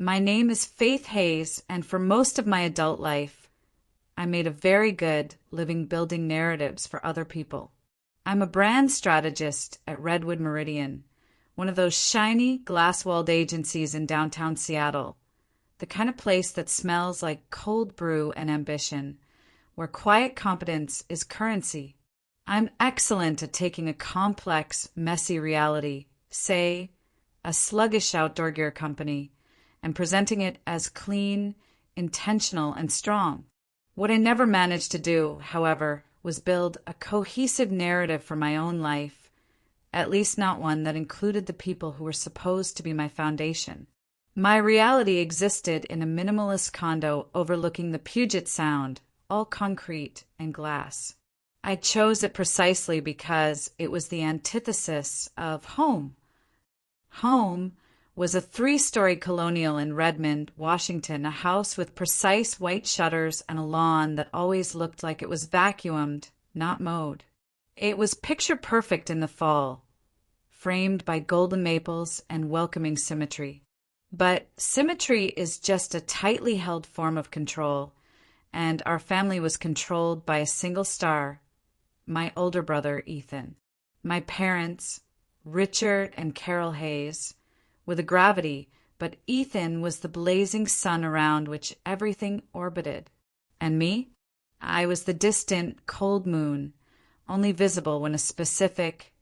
My name is Faith Hayes, and for most of my adult life, I made a very good living building narratives for other people. I'm a brand strategist at Redwood Meridian, one of those shiny, glass-walled agencies in downtown Seattle, the kind of place that smells like cold brew and ambition, where quiet competence is currency. I'm excellent at taking a complex, messy reality, say, a sluggish outdoor gear company, and presenting it as clean, intentional, and strong. What I never managed to do, however, was build a cohesive narrative for my own life, at least not one that included the people who were supposed to be my foundation. My reality existed in a minimalist condo overlooking the Puget Sound, all concrete and glass. I chose it precisely because it was the antithesis of home. Home was a 3-story colonial in Redmond, Washington, a house with precise white shutters and a lawn that always looked like it was vacuumed, not mowed. It was picture perfect in the fall, framed by golden maples and welcoming symmetry. But symmetry is just a tightly held form of control, and our family was controlled by a single star, my older brother, Ethan. My parents, Richard and Carol Hayes, with a gravity, but Ethan was the blazing sun around which everything orbited. And me? I was the distant, cold moon, only visible when a specific,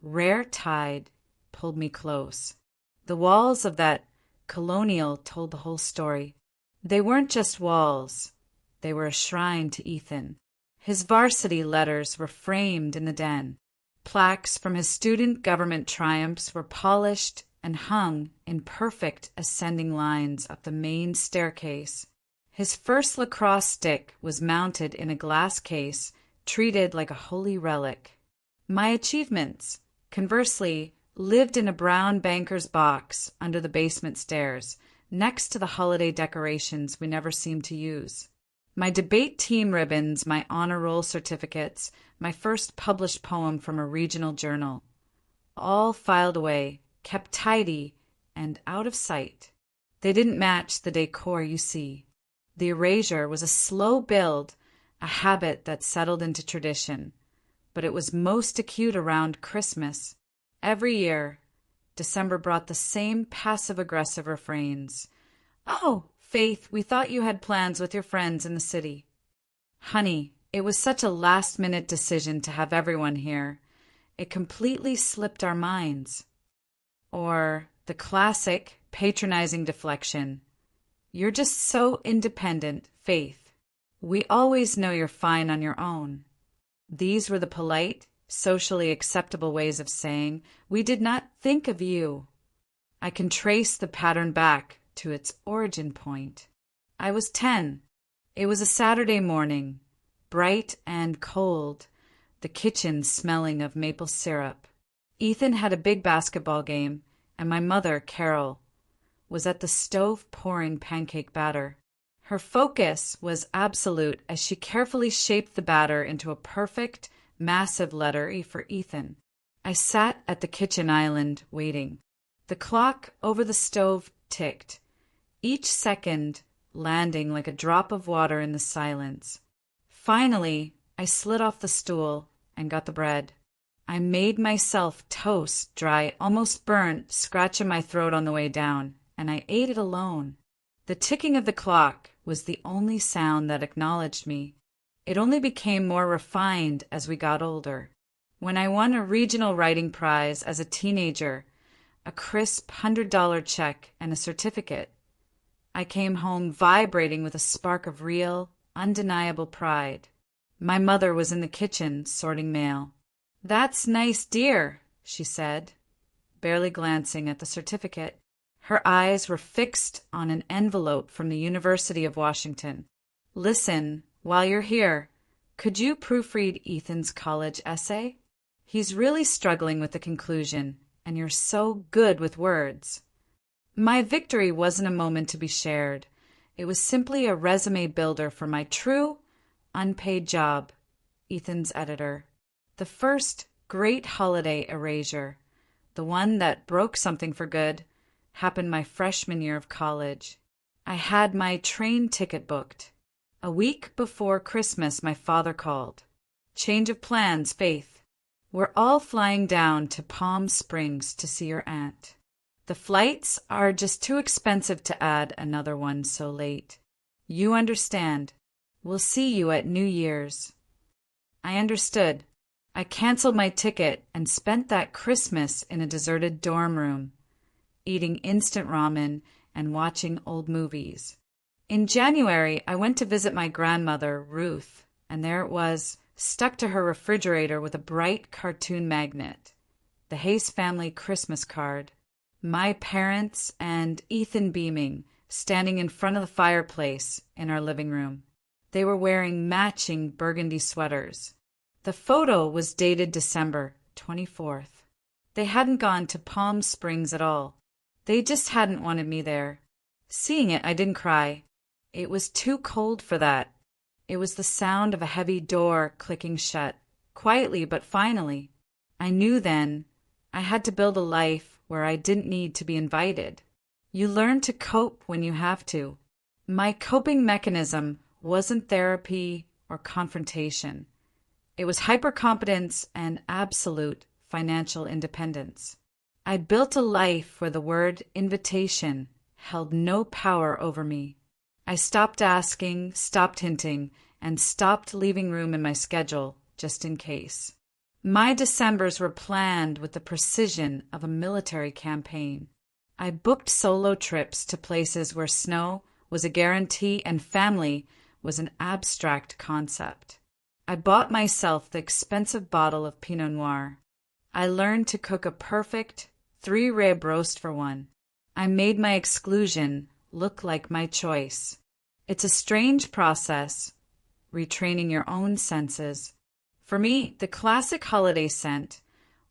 rare tide pulled me close. The walls of that colonial told the whole story. They weren't just walls. They were a shrine to Ethan. His varsity letters were framed in the den. Plaques from his student government triumphs were polished and hung in perfect ascending lines up the main staircase. His first lacrosse stick was mounted in a glass case, treated like a holy relic. My achievements, conversely, lived in a brown banker's box under the basement stairs, next to the holiday decorations we never seemed to use. My debate team ribbons, my honor roll certificates, my first published poem from a regional journal, all filed away, kept tidy, and out of sight. They didn't match the decor you see. The erasure was a slow build, a habit that settled into tradition, but it was most acute around Christmas. Every year, December brought the same passive-aggressive refrains. "Oh, Faith, we thought you had plans with your friends in the city." Honey, it was such a last-minute decision to have everyone here. It completely slipped our minds. Or the classic, patronizing deflection. "You're just so independent, Faith. We always know you're fine on your own." These were the polite, socially acceptable ways of saying, "We did not think of you." I can trace the pattern back to its origin point. I was 10. It was a Saturday morning, bright and cold, the kitchen smelling of maple syrup. Ethan had a big basketball game, and my mother, Carol, was at the stove pouring pancake batter. Her focus was absolute as she carefully shaped the batter into a perfect, massive letter E for Ethan. I sat at the kitchen island, waiting. The clock over the stove ticked, each second landing like a drop of water in the silence. Finally, I slid off the stool and got the bread. I made myself toast, dry, almost burnt, scratch in my throat on the way down, and I ate it alone. The ticking of the clock was the only sound that acknowledged me. It only became more refined as we got older. When I won a regional writing prize as a teenager, a crisp $100 check and a certificate, I came home vibrating with a spark of real, undeniable pride. My mother was in the kitchen sorting mail. "That's nice, dear," she said, barely glancing at the certificate. Her eyes were fixed on an envelope from the University of Washington. "Listen, while you're here, could you proofread Ethan's college essay? He's really struggling with the conclusion, and you're so good with words." My victory wasn't a moment to be shared. It was simply a resume builder for my true, unpaid job, Ethan's editor. The first great holiday erasure, the one that broke something for good happened my freshman year of college. I had my train ticket booked. A week before Christmas, my father called. Change of plans, Faith. We're all flying down to Palm Springs to see your aunt. The flights are just too expensive to add another one so late. You understand. We'll see you at New Year's. I understood. I canceled my ticket and spent that Christmas in a deserted dorm room, eating instant ramen and watching old movies. In January, I went to visit my grandmother, Ruth, and there it was, stuck to her refrigerator with a bright cartoon magnet, the Hayes family Christmas card, my parents and Ethan beaming, standing in front of the fireplace in our living room. They were wearing matching burgundy sweaters. The photo was dated December 24th. They hadn't gone to Palm Springs at all. They just hadn't wanted me there. Seeing it, I didn't cry. It was too cold for that. It was the sound of a heavy door clicking shut, quietly but finally. I knew then I had to build a life where I didn't need to be invited. You learn to cope when you have to. My coping mechanism wasn't therapy or confrontation. It was hypercompetence and absolute financial independence. I'd built a life where the word invitation held no power over me. I stopped asking, stopped hinting, and stopped leaving room in my schedule just in case. My Decembers were planned with the precision of a military campaign. I booked solo trips to places where snow was a guarantee and family was an abstract concept. I bought myself the expensive bottle of Pinot Noir. I learned to cook a perfect 3-rib roast for one. I made my exclusion look like my choice. It's a strange process, retraining your own senses. For me, the classic holiday scent,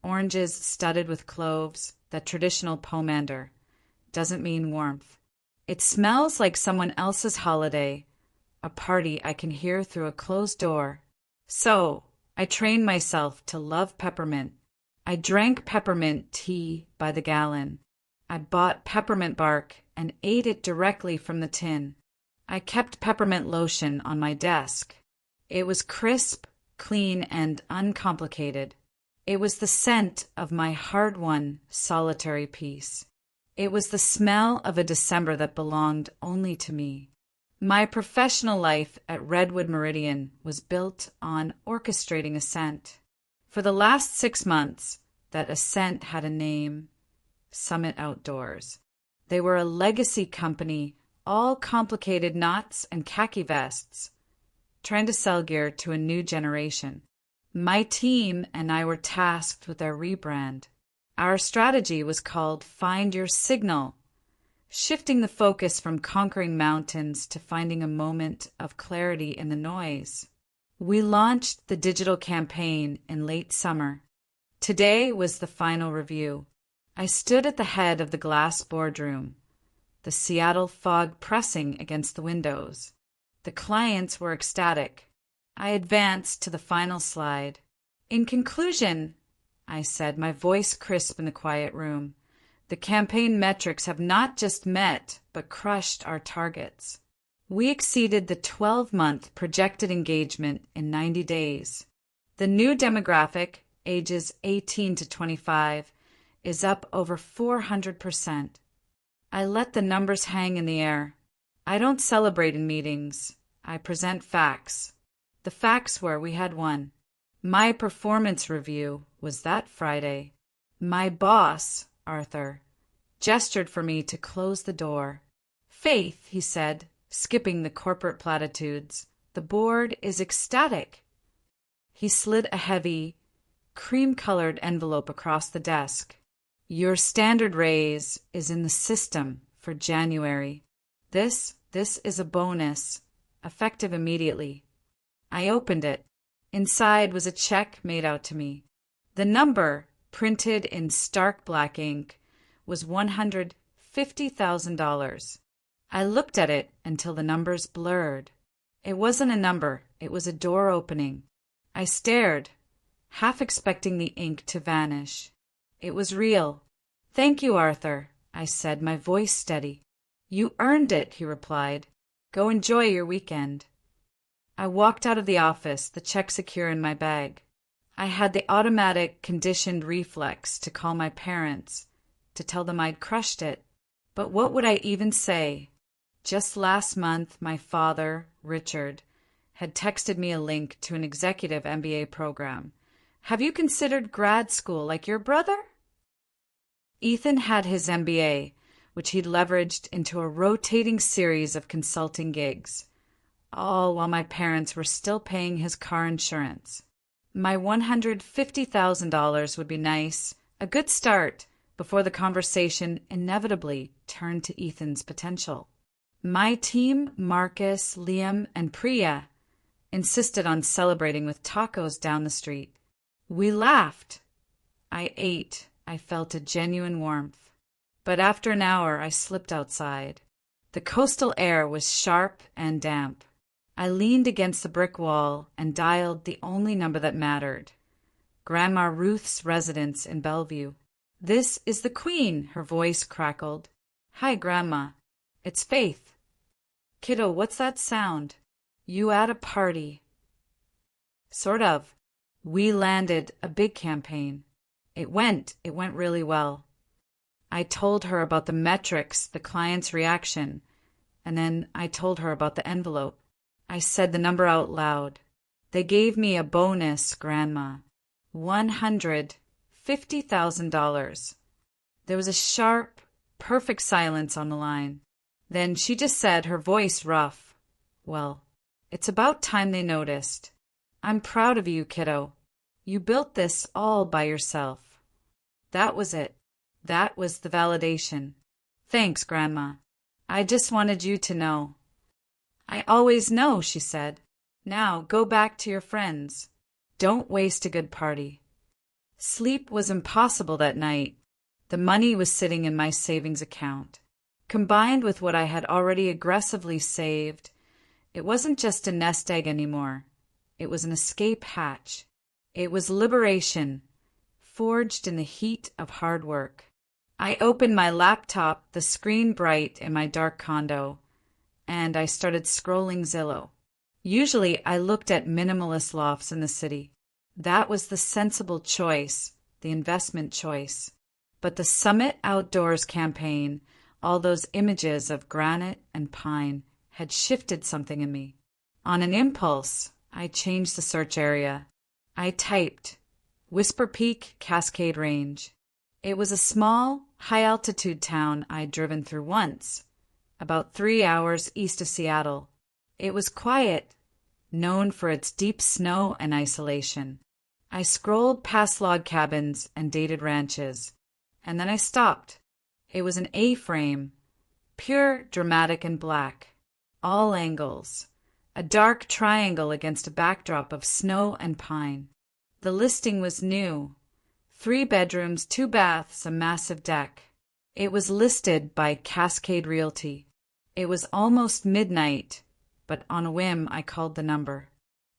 oranges studded with cloves, that traditional pomander, doesn't mean warmth. It smells like someone else's holiday, a party I can hear through a closed door. So, I trained myself to love peppermint. I drank peppermint tea by the gallon. I bought peppermint bark and ate it directly from the tin. I kept peppermint lotion on my desk. It was crisp, clean, and uncomplicated. It was the scent of my hard-won, solitary peace. It was the smell of a December that belonged only to me. My professional life at Redwood Meridian was built on orchestrating a scent. For the last 6 months, that ascent had a name, Summit Outdoors. They were a legacy company, all complicated knots and khaki vests, trying to sell gear to a new generation. My team and I were tasked with their rebrand. Our strategy was called Find Your Signal, shifting the focus from conquering mountains to finding a moment of clarity in the noise. We launched the digital campaign in late summer. Today was the final review. I stood at the head of the glass boardroom, the Seattle fog pressing against the windows. The clients were ecstatic. I advanced to the final slide. In conclusion, I said, my voice crisp in the quiet room, the campaign metrics have not just met, but crushed our targets. We exceeded the 12-month projected engagement in 90 days. The new demographic, ages 18 to 25, is up over 400%. I let the numbers hang in the air. I don't celebrate in meetings. I present facts. The facts were we had won. My performance review was that Friday. My boss, Arthur, gestured for me to close the door. Faith, he said, skipping the corporate platitudes, the board is ecstatic. He slid a heavy, cream-colored envelope across the desk. Your standard raise is in the system for January. This is a bonus, effective immediately. I opened it. Inside was a check made out to me. The number, printed in stark black ink, was $150,000. I looked at it until the numbers blurred. It wasn't a number, it was a door opening. I stared, half expecting the ink to vanish. It was real. Thank you, Arthur, I said, my voice steady. You earned it, he replied. Go enjoy your weekend. I walked out of the office, the check secure in my bag. I had the automatic, conditioned reflex to call my parents, to tell them I'd crushed it. But what would I even say? Just last month, my father, Richard, had texted me a link to an executive MBA program. Have you considered grad school like your brother? Ethan had his MBA, which he'd leveraged into a rotating series of consulting gigs, all while my parents were still paying his car insurance. My $150,000 would be nice, a good start, before the conversation inevitably turned to Ethan's potential. My team, Marcus, Liam, and Priya, insisted on celebrating with tacos down the street. We laughed. I ate. I felt a genuine warmth. But after an hour, I slipped outside. The coastal air was sharp and damp. I leaned against the brick wall and dialed the only number that mattered. Grandma Ruth's residence in Bellevue. This is the Queen, her voice crackled. Hi, Grandma. It's Faith. Kiddo, what's that sound? You at a party. Sort of. We landed a big campaign. It went really well. I told her about the metrics, the client's reaction, and then I told her about the envelope. I said the number out loud. They gave me a bonus, Grandma. $150,000. There was a sharp, perfect silence on the line. Then she just said, her voice rough, well, it's about time they noticed. I'm proud of you, kiddo. You built this all by yourself. That was it. That was the validation. Thanks, Grandma. I just wanted you to know. I always know, she said. Now go back to your friends. Don't waste a good party. Sleep was impossible that night. The money was sitting in my savings account. Combined with what I had already aggressively saved, it wasn't just a nest egg anymore. It was an escape hatch. It was liberation, forged in the heat of hard work. I opened my laptop, the screen bright in my dark condo, and I started scrolling Zillow. Usually I looked at minimalist lofts in the city. That was the sensible choice, the investment choice. But the Summit Outdoors campaign, all those images of granite and pine, had shifted something in me. On an impulse, I changed the search area. I typed Whisper Peak, Cascade Range. It was a small, high-altitude town I'd driven through once, about 3 hours east of Seattle. It was quiet, known for its deep snow and isolation. I scrolled past log cabins and dated ranches, and then I stopped. It was an A-frame, pure, dramatic, and black, all angles, a dark triangle against a backdrop of snow and pine. The listing was new. 3 bedrooms, 2 baths, a massive deck. It was listed by Cascade Realty. It was almost midnight, but on a whim I called the number.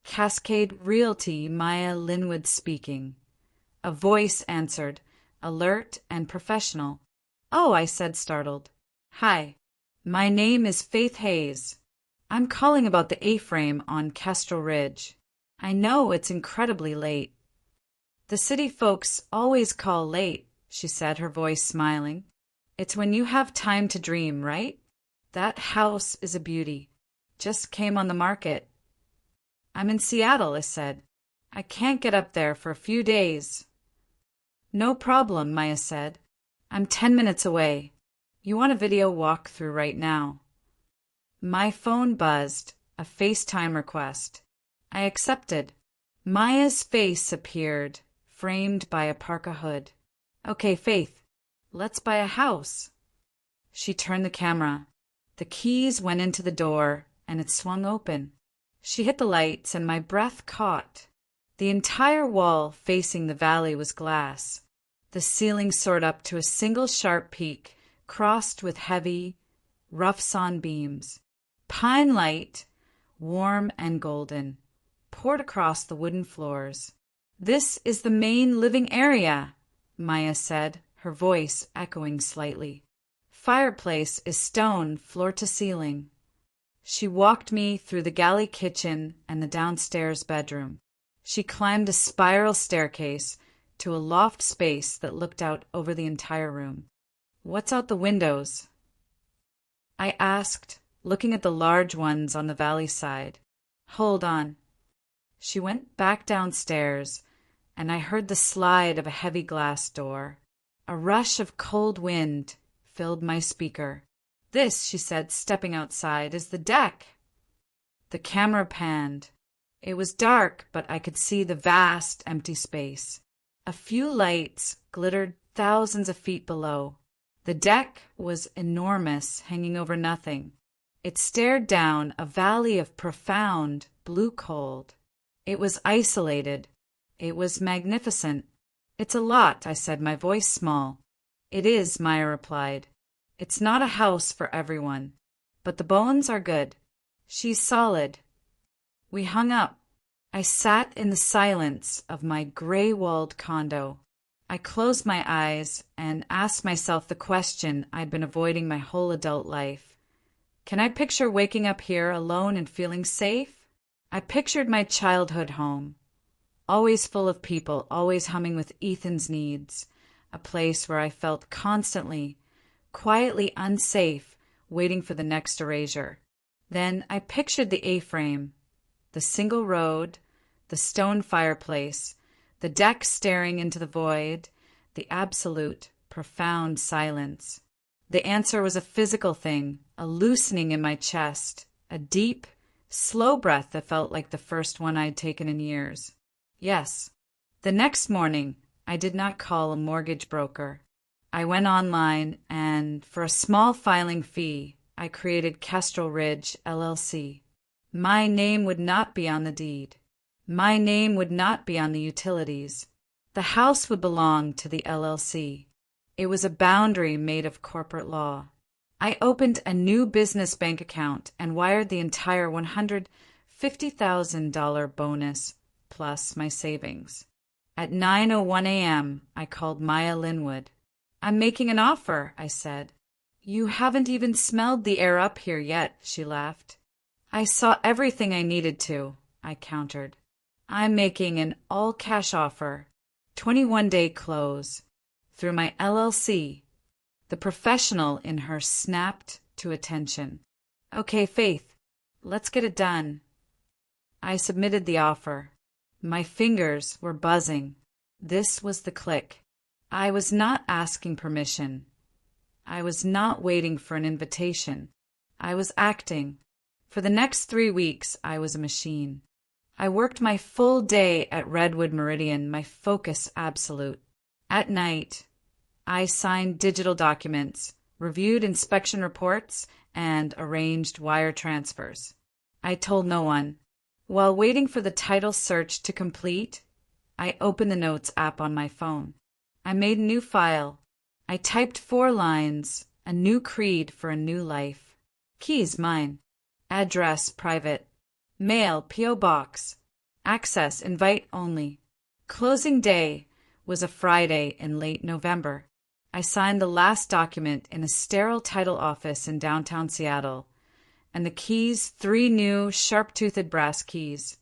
Cascade Realty, Maya Linwood speaking. A voice answered, alert and professional. Oh, I said, startled. Hi, my name is Faith Hayes. I'm calling about the A-frame on Kestrel Ridge. I know it's incredibly late. The city folks always call late, she said, her voice smiling. It's when you have time to dream, right? That house is a beauty. Just came on the market. I'm in Seattle, I said. I can't get up there for a few days. No problem, Maya said. I'm 10 minutes away. You want a video walkthrough right now? My phone buzzed, a FaceTime request. I accepted. Maya's face appeared, framed by a parka hood. Okay, Faith, let's buy a house. She turned the camera. The keys went into the door, and it swung open. She hit the lights, and my breath caught. The entire wall facing the valley was glass. The ceiling soared up to a single sharp peak, crossed with heavy, rough-sawn beams. Pine light, warm and golden, poured across the wooden floors. This is the main living area, Maya said, her voice echoing slightly. fireplace is stone floor to ceiling. She walked me through the galley kitchen and the downstairs bedroom. She climbed a spiral staircase to a loft space that looked out over the entire room. "What's out the windows?" I asked, looking at the large ones on the valley side. "Hold on." She went back downstairs, and I heard the slide of a heavy glass door. A rush of cold wind filled my speaker. "This," she said, stepping outside, "is the deck." The camera panned. It was dark, but I could see the vast, empty space. A few lights glittered thousands of feet below. The deck was enormous, hanging over nothing. It stared down a valley of profound blue cold. It was isolated. It was magnificent. "It's a lot," I said, my voice small. "It is," Maya replied. "It's not a house for everyone, but the bones are good. She's solid." We hung up. I sat in the silence of my gray-walled condo. I closed my eyes and asked myself the question I'd been avoiding my whole adult life. Can I picture waking up here alone and feeling safe? I pictured my childhood home, always full of people, always humming with Ethan's needs, a place where I felt constantly, quietly unsafe, waiting for the next erasure. Then I pictured the A-frame, the single road, the stone fireplace, the deck staring into the void, the absolute, profound silence. The answer was a physical thing, a loosening in my chest, a deep, slow breath that felt like the first one I'd taken in years. Yes. The next morning, I did not call a mortgage broker. I went online and, for a small filing fee, I created Kestrel Ridge, LLC. My name would not be on the deed. My name would not be on the utilities. The house would belong to the LLC. It was a boundary made of corporate law. I opened a new business bank account and wired the entire $150,000 bonus plus my savings. At 9:01 a.m., I called Maya Linwood. "I'm making an offer," I said. "You haven't even smelled the air up here yet," she laughed. "I saw everything I needed to," I countered. "I'm making an all-cash offer, 21-day close, through my LLC." The professional in her snapped to attention. "Okay, Faith, let's get it done." I submitted the offer. My fingers were buzzing. This was the click. I was not asking permission. I was not waiting for an invitation. I was acting. For the next 3 weeks, I was a machine. I worked my full day at Redwood Meridian, my focus absolute. At night, I signed digital documents, reviewed inspection reports, and arranged wire transfers. I told no one. While waiting for the title search to complete, I opened the Notes app on my phone. I made a new file. I typed 4 lines, a new creed for a new life. Keys mine. Address private. Mail P.O. Box. Access invite only. Closing day was a Friday in late November. I signed the last document in a sterile title office in downtown Seattle, and the keys, 3 new sharp-toothed brass keys,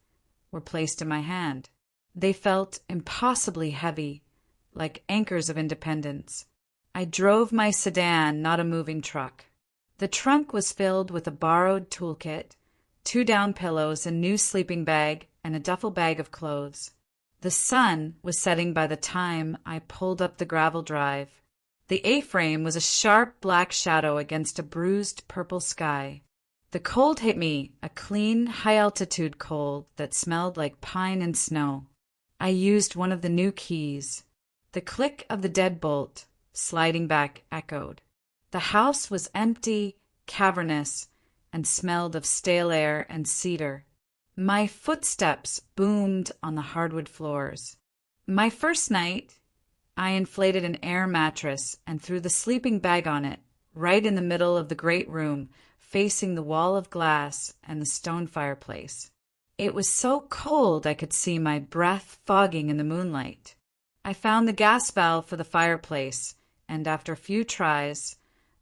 were placed in my hand. They felt impossibly heavy, like anchors of independence. I drove my sedan, not a moving truck. The trunk was filled with a borrowed toolkit, 2 down pillows, a new sleeping bag, and a duffel bag of clothes. The sun was setting by the time I pulled up the gravel drive. The A-frame was a sharp black shadow against a bruised purple sky. The cold hit me, a clean, high-altitude cold that smelled like pine and snow. I used one of the new keys. The click of the deadbolt, sliding back, echoed. The house was empty, cavernous, and smelled of stale air and cedar. My footsteps boomed on the hardwood floors. My first night, I inflated an air mattress and threw the sleeping bag on it, right in the middle of the great room, facing the wall of glass and the stone fireplace. It was so cold I could see my breath fogging in the moonlight. I found the gas valve for the fireplace, and after a few tries,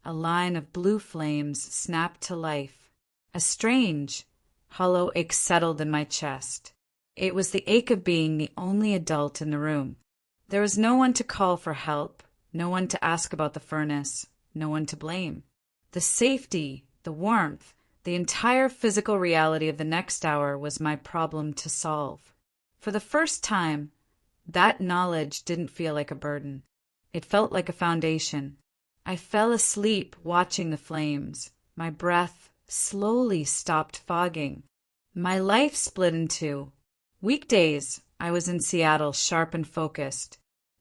a line of blue flames snapped to life. A strange, hollow ache settled in my chest. It was the ache of being the only adult in the room. There was no one to call for help, no one to ask about the furnace, no one to blame. The safety, the warmth, the entire physical reality of the next hour was my problem to solve. For the first time, that knowledge didn't feel like a burden. It felt like a foundation. I fell asleep watching the flames. My breath slowly stopped fogging. My life split in two. Weekdays, I was in Seattle, sharp and focused.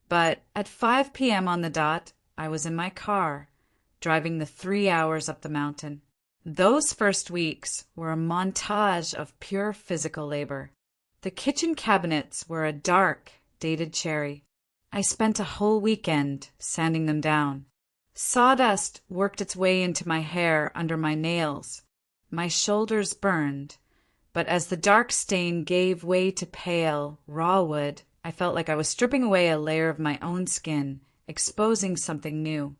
But at 5 p.m. on the dot, I was in my car, driving the 3 hours up the mountain. Those first weeks were a montage of pure physical labor. The kitchen cabinets were a dark, dated cherry. I spent a whole weekend sanding them down. Sawdust worked its way into my hair under my nails. My shoulders burned, but as the dark stain gave way to pale, raw wood, I felt like I was stripping away a layer of my own skin, exposing something new.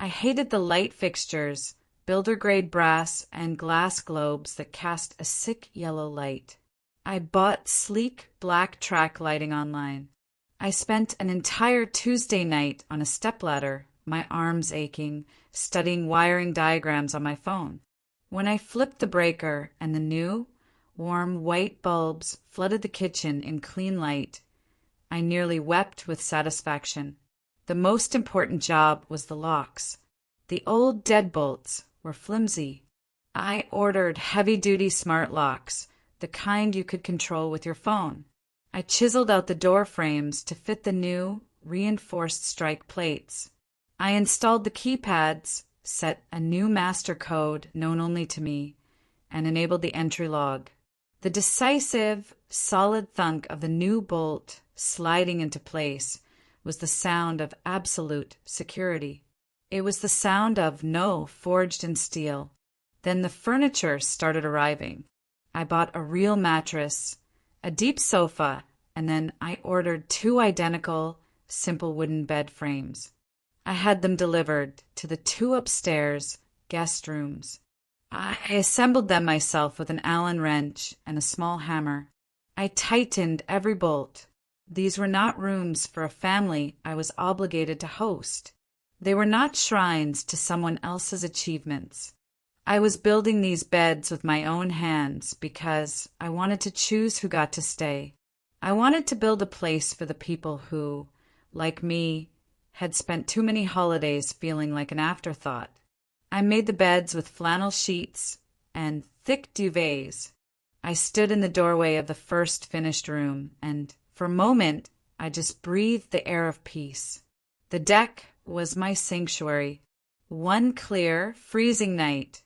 I hated the light fixtures, builder-grade brass and glass globes that cast a sick yellow light. I bought sleek black track lighting online. I spent an entire Tuesday night on a stepladder, my arms aching, studying wiring diagrams on my phone. When I flipped the breaker and the new, warm white bulbs flooded the kitchen in clean light, I nearly wept with satisfaction. The most important job was the locks. The old deadbolts were flimsy. I ordered heavy-duty smart locks, the kind you could control with your phone. I chiseled out the door frames to fit the new, reinforced strike plates. I installed the keypads, set a new master code known only to me, and enabled the entry log. The decisive, solid thunk of the new bolt sliding into place was the sound of absolute security. It was the sound of no forged in steel. Then the furniture started arriving. I bought a real mattress, a deep sofa, and then I ordered 2 identical, simple wooden bed frames. I had them delivered to the 2 upstairs guest rooms. I assembled them myself with an Allen wrench and a small hammer. I tightened every bolt. These were not rooms for a family I was obligated to host. They were not shrines to someone else's achievements. I was building these beds with my own hands because I wanted to choose who got to stay. I wanted to build a place for the people who, like me, had spent too many holidays feeling like an afterthought. I made the beds with flannel sheets and thick duvets. I stood in the doorway of the first finished room, and for a moment I just breathed the air of peace. The deck was my sanctuary. One clear, freezing night,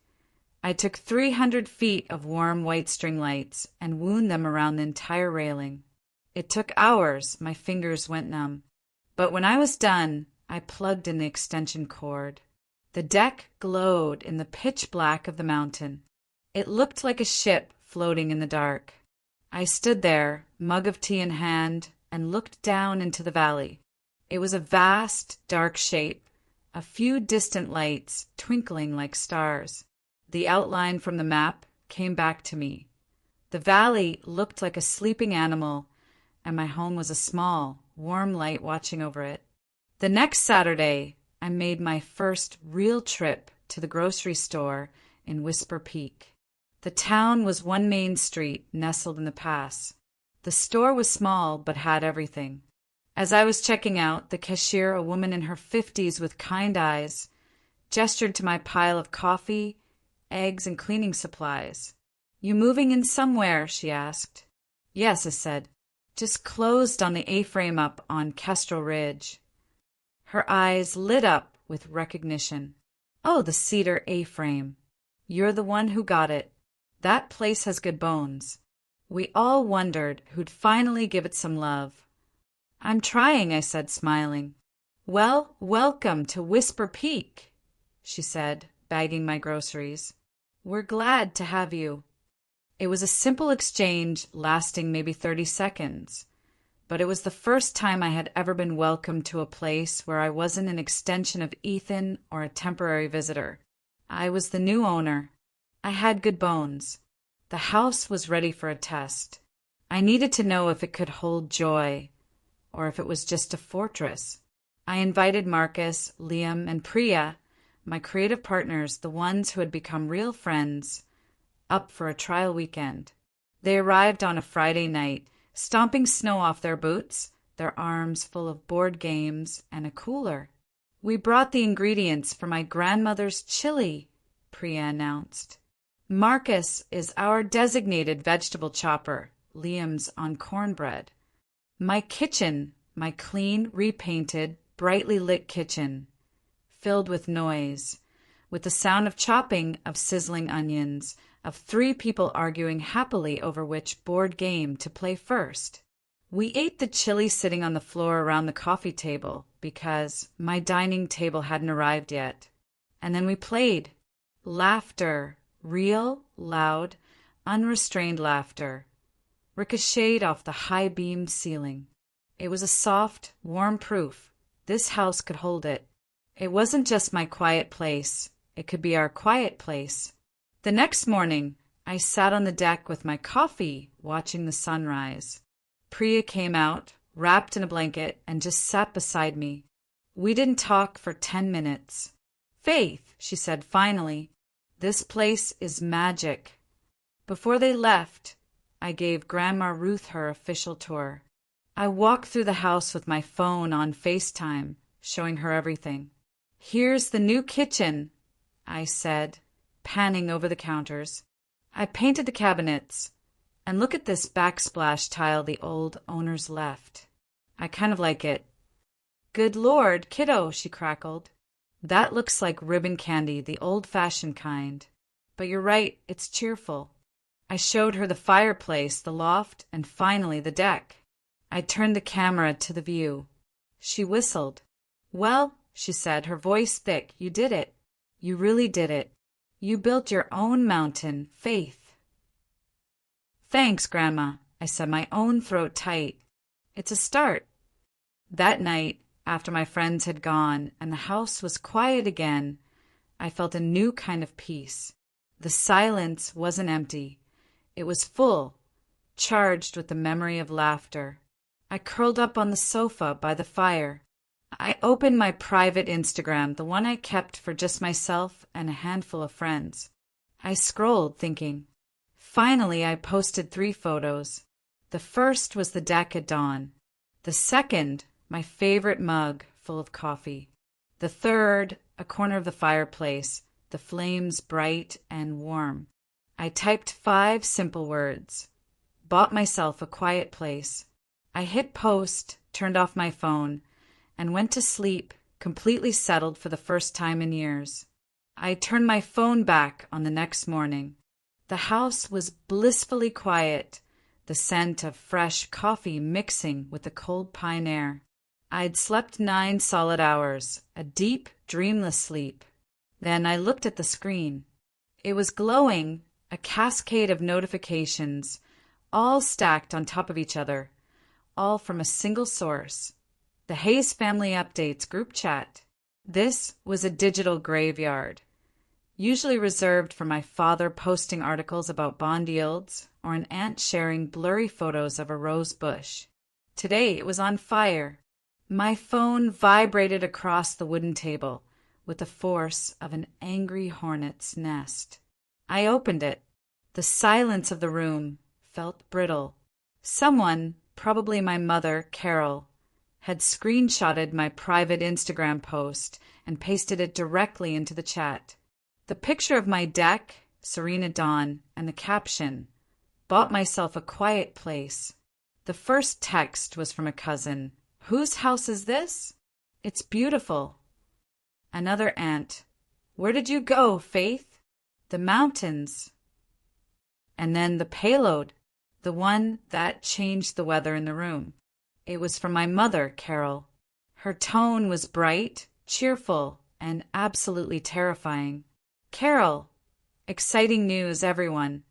I took 300 feet of warm white string lights and wound them around the entire railing. It took hours, my fingers went numb. But when I was done, I plugged in the extension cord. The deck glowed in the pitch black of the mountain. It looked like a ship floating in the dark. I stood there, mug of tea in hand, and looked down into the valley. It was a vast, dark shape, a few distant lights twinkling like stars. The outline from the map came back to me. The valley looked like a sleeping animal, and my home was a small, warm light watching over it. The next Saturday, I made my first real trip to the grocery store in Whisper Peak. The town was one main street nestled in the pass. The store was small but had everything. As I was checking out, the cashier, a woman in her 50s with kind eyes, gestured to my pile of coffee, eggs, and cleaning supplies. "You moving in somewhere?" she asked. "Yes," I said. "Just closed on the A-frame up on Kestrel Ridge." Her eyes lit up with recognition. "Oh, the cedar A-frame. You're the one who got it. That place has good bones." We all wondered who'd finally give it some love. "I'm trying," I said, smiling. "Well, welcome to Whisper Peak," she said, bagging my groceries. "We're glad to have you." It was a simple exchange lasting maybe 30 seconds. but it was the first time I had ever been welcomed to a place where I wasn't an extension of Ethan or a temporary visitor. I was the new owner. I had good bones. The house was ready for a test. I needed to know if it could hold joy, or if it was just a fortress. I invited Marcus, Liam, and Priya, my creative partners, the ones who had become real friends, up for a trial weekend. They arrived on a Friday night, stomping snow off their boots, their arms full of board games and a cooler. "We brought the ingredients for my grandmother's chili," Priya announced. "Marcus is our designated vegetable chopper, Liam's on cornbread. My kitchen, my clean, repainted, brightly lit kitchen, filled with noise, with the sound of chopping, of sizzling onions, of 3 people arguing happily over which board game to play first. We ate the chili sitting on the floor around the coffee table because my dining table hadn't arrived yet. And then we played. Laughter, real, loud, unrestrained laughter, ricocheted off the high-beamed ceiling. It was a soft, warm proof. This house could hold it. It wasn't just my quiet place. It could be our quiet place. The next morning, I sat on the deck with my coffee, watching the sunrise. Priya came out, wrapped in a blanket, and just sat beside me. We didn't talk for 10 minutes. "Faith," she said finally, "this place is magic." Before they left, I gave Grandma Ruth her official tour. I walked through the house with my phone on FaceTime, showing her everything. "Here's the new kitchen," I said, panning over the counters. "I painted the cabinets. And look at this backsplash tile the old owners left. I kind of like it." "Good Lord, kiddo," she crackled. "That looks like ribbon candy, the old-fashioned kind. But you're right, it's cheerful." I showed her the fireplace, the loft, and finally the deck. I turned the camera to the view. She whistled. "Well," she said, her voice thick, "you did it. You really did it. You built your own mountain, Faith." "Thanks, Grandma," I said, my own throat tight. "It's a start." That night, after my friends had gone and the house was quiet again, I felt a new kind of peace. The silence wasn't empty. It was full, charged with the memory of laughter. I curled up on the sofa by the fire. I opened my private Instagram, the one I kept for just myself and a handful of friends. I scrolled, thinking. Finally, I posted 3 photos. The first was the deck at dawn. The second, my favorite mug full of coffee. The third, a corner of the fireplace, the flames bright and warm. I typed 5 simple words. Bought myself a quiet place. I hit post, turned off my phone, and went to sleep, completely settled for the first time in years. I turned my phone back on the next morning. The house was blissfully quiet, the scent of fresh coffee mixing with the cold pine air. I'd slept 9 solid hours, a deep, dreamless sleep. Then I looked at the screen. It was glowing, a cascade of notifications, all stacked on top of each other, all from a single source. The Hayes Family Updates group chat. This was a digital graveyard, usually reserved for my father posting articles about bond yields or an aunt sharing blurry photos of a rose bush. Today it was on fire. My phone vibrated across the wooden table with the force of an angry hornet's nest. I opened it. The silence of the room felt brittle. Someone, probably my mother, Carol, had screenshotted my private Instagram post and pasted it directly into the chat. The picture of my deck, Serena Dawn, and the caption, "Bought myself a quiet place." The first text was from a cousin. "Whose house is this? It's beautiful." Another aunt. "Where did you go, Faith?" "The mountains." And then the payload, the one that changed the weather in the room. It was from my mother, Carol. Her tone was bright, cheerful, and absolutely terrifying. "Carol, exciting news, everyone.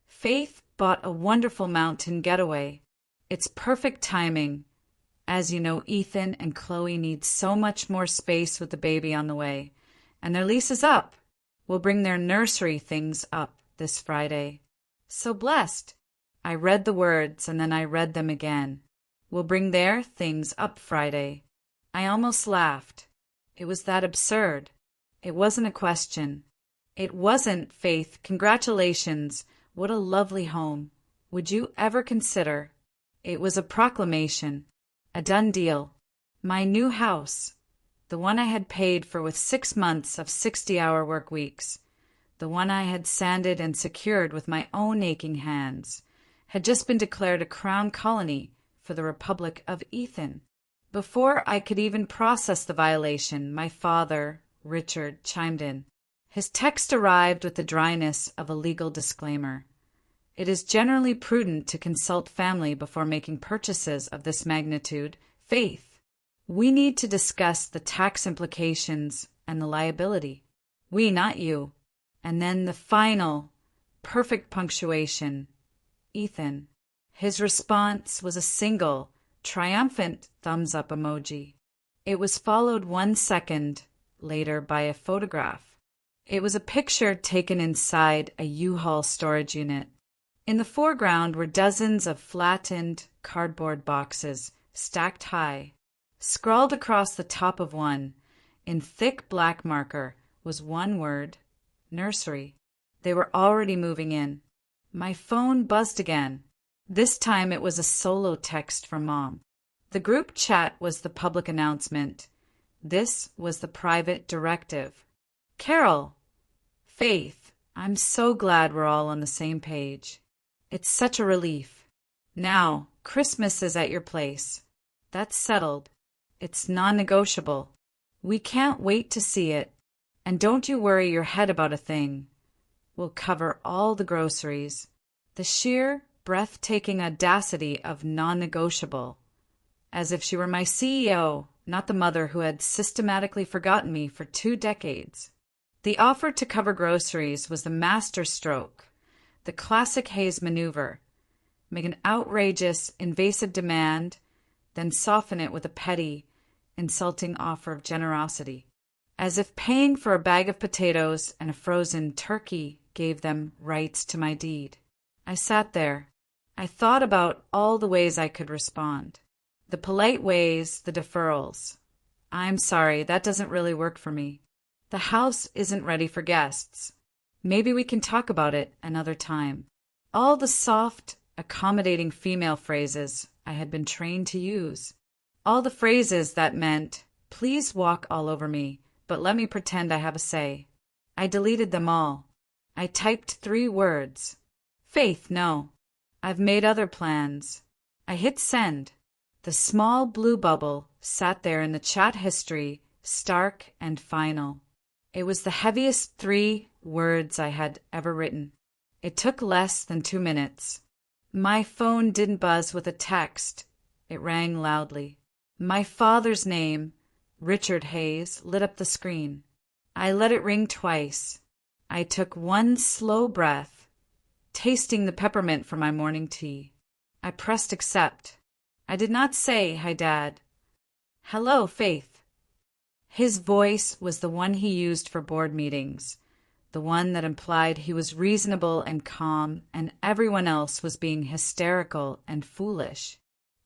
Faith bought a wonderful mountain getaway. It's perfect timing. As you know, Ethan and Chloe need so much more space with the baby on the way, and their lease is up. We'll bring their nursery things up this Friday. So blessed. I read the words and then I read them again. We'll bring their things up Friday. I almost laughed. It was that absurd. It wasn't a question. It wasn't, Faith, congratulations. What a lovely home. Would you ever consider? It was a proclamation. A done deal. My new house. The one I had paid for with 6 months of 60-hour work weeks. The one I had sanded and secured with my own aching hands. Had just been declared a crown colony for the Republic of Ethan. Before I could even process the violation, my father, Richard, chimed in. His text arrived with the dryness of a legal disclaimer. It is generally prudent to consult family before making purchases of this magnitude. Faith. We need to discuss the tax implications and the liability. We, not you. And then the final, perfect punctuation. Ethan. His response was a single, triumphant thumbs-up emoji. It was followed 1 second later by a photograph. It was a picture taken inside a U-Haul storage unit. In the foreground were dozens of flattened cardboard boxes, stacked high. Scrawled across the top of one, in thick black marker, was one word, nursery. They were already moving in. My phone buzzed again. This time it was a solo text from Mom. The group chat was the public announcement. This was the private directive. Carol, Faith, I'm so glad we're all on the same page. It's such a relief. Now, Christmas is at your place. That's settled. It's non-negotiable. We can't wait to see it. And don't you worry your head about a thing. We'll cover all the groceries. The sheer, breathtaking audacity of non-negotiable. As if she were my CEO, not the mother who had systematically forgotten me for 2 decades. The offer to cover groceries was the master stroke, the classic Hayes maneuver. Make an outrageous, invasive demand, then soften it with a petty, insulting offer of generosity. As if paying for a bag of potatoes and a frozen turkey gave them rights to my deed. I sat there. I thought about all the ways I could respond. The polite ways, the deferrals. I'm sorry, that doesn't really work for me. The house isn't ready for guests. Maybe we can talk about it another time. All the soft, accommodating female phrases I had been trained to use. All the phrases that meant, please walk all over me, but let me pretend I have a say. I deleted them all. I typed 3 words. Faith, no. I've made other plans. I hit send. The small blue bubble sat there in the chat history, stark and final. It was the heaviest 3 words I had ever written. It took less than 2 minutes. My phone didn't buzz with a text. It rang loudly. My father's name, Richard Hayes, lit up the screen. I let it ring twice. I took 1 slow breath, tasting the peppermint from my morning tea. I pressed accept. I did not say, "Hi, Dad." "Hello, Faith." His voice was the one he used for board meetings, the one that implied he was reasonable and calm and everyone else was being hysterical and foolish.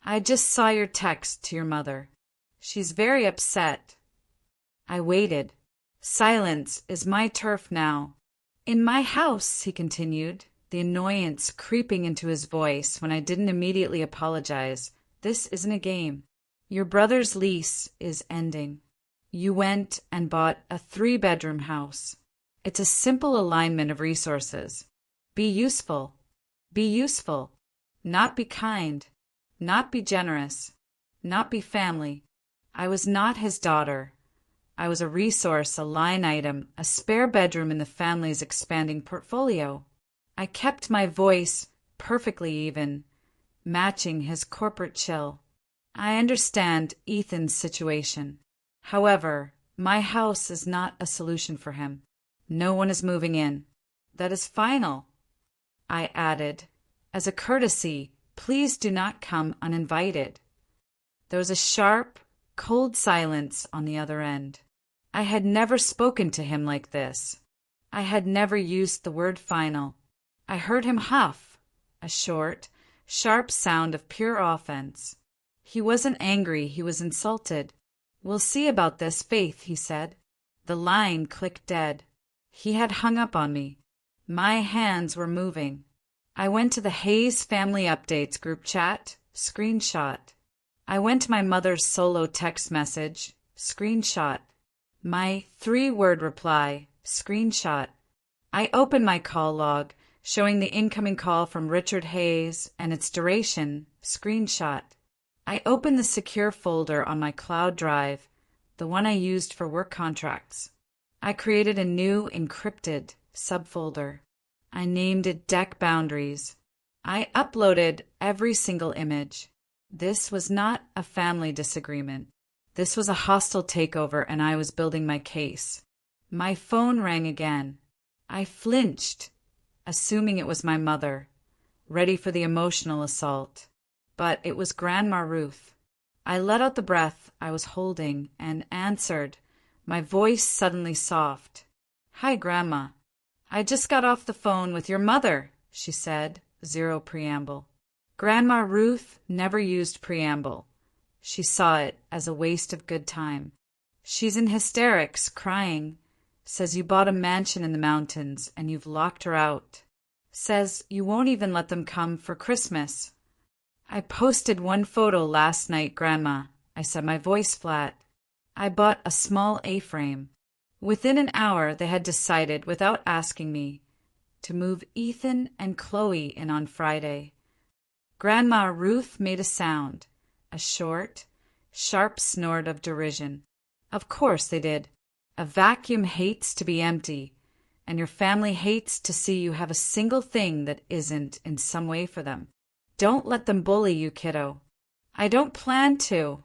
"I just saw your text to your mother. She's very upset." I waited. Silence is my turf now. "In my house," he continued, the annoyance creeping into his voice when I didn't immediately apologize. "This isn't a game. Your brother's lease is ending. You went and bought a 3-bedroom house. It's a simple alignment of resources. Be useful. Be useful. Not be kind. Not be generous. Not be family. I was not his daughter. I was a resource, a line item, a spare bedroom in the family's expanding portfolio. I kept my voice perfectly even, matching his corporate chill. I understand Ethan's situation. However, my house is not a solution for him. No one is moving in. That is final. I added, as a courtesy, please do not come uninvited. There was a sharp, cold silence on the other end. I had never spoken to him like this. I had never used the word final. I heard him huff, a short, sharp sound of pure offense. He wasn't angry, he was insulted. "We'll see about this, Faith," he said. The line clicked dead. He had hung up on me. My hands were moving. I went to the Hayes Family Updates group chat, screenshot. I went to my mother's solo text message, screenshot. My 3-word reply, screenshot. I opened my call log, showing the incoming call from Richard Hayes and its duration, screenshot. I opened the secure folder on my cloud drive, the one I used for work contracts. I created a new encrypted subfolder. I named it Deck Boundaries. I uploaded every single image. This was not a family disagreement. This was a hostile takeover, and I was building my case. My phone rang again. I flinched, assuming it was my mother, ready for the emotional assault. But it was Grandma Ruth. I let out the breath I was holding and answered, my voice suddenly soft. "Hi, Grandma. I just got off the phone with your mother," she said, zero preamble. Grandma Ruth never used preamble. She saw it as a waste of good time. "She's in hysterics, crying. Says you bought a mansion in the mountains and you've locked her out. Says you won't even let them come for Christmas." "I posted one photo last night, Grandma," I said, my voice flat. "I bought a small A-frame." Within an hour, they had decided, without asking me, to move Ethan and Chloe in on Friday. Grandma Ruth made a sound, a short, sharp snort of derision. "Of course they did. A vacuum hates to be empty, and your family hates to see you have a single thing that isn't in some way for them. Don't let them bully you, kiddo." "I don't plan to,"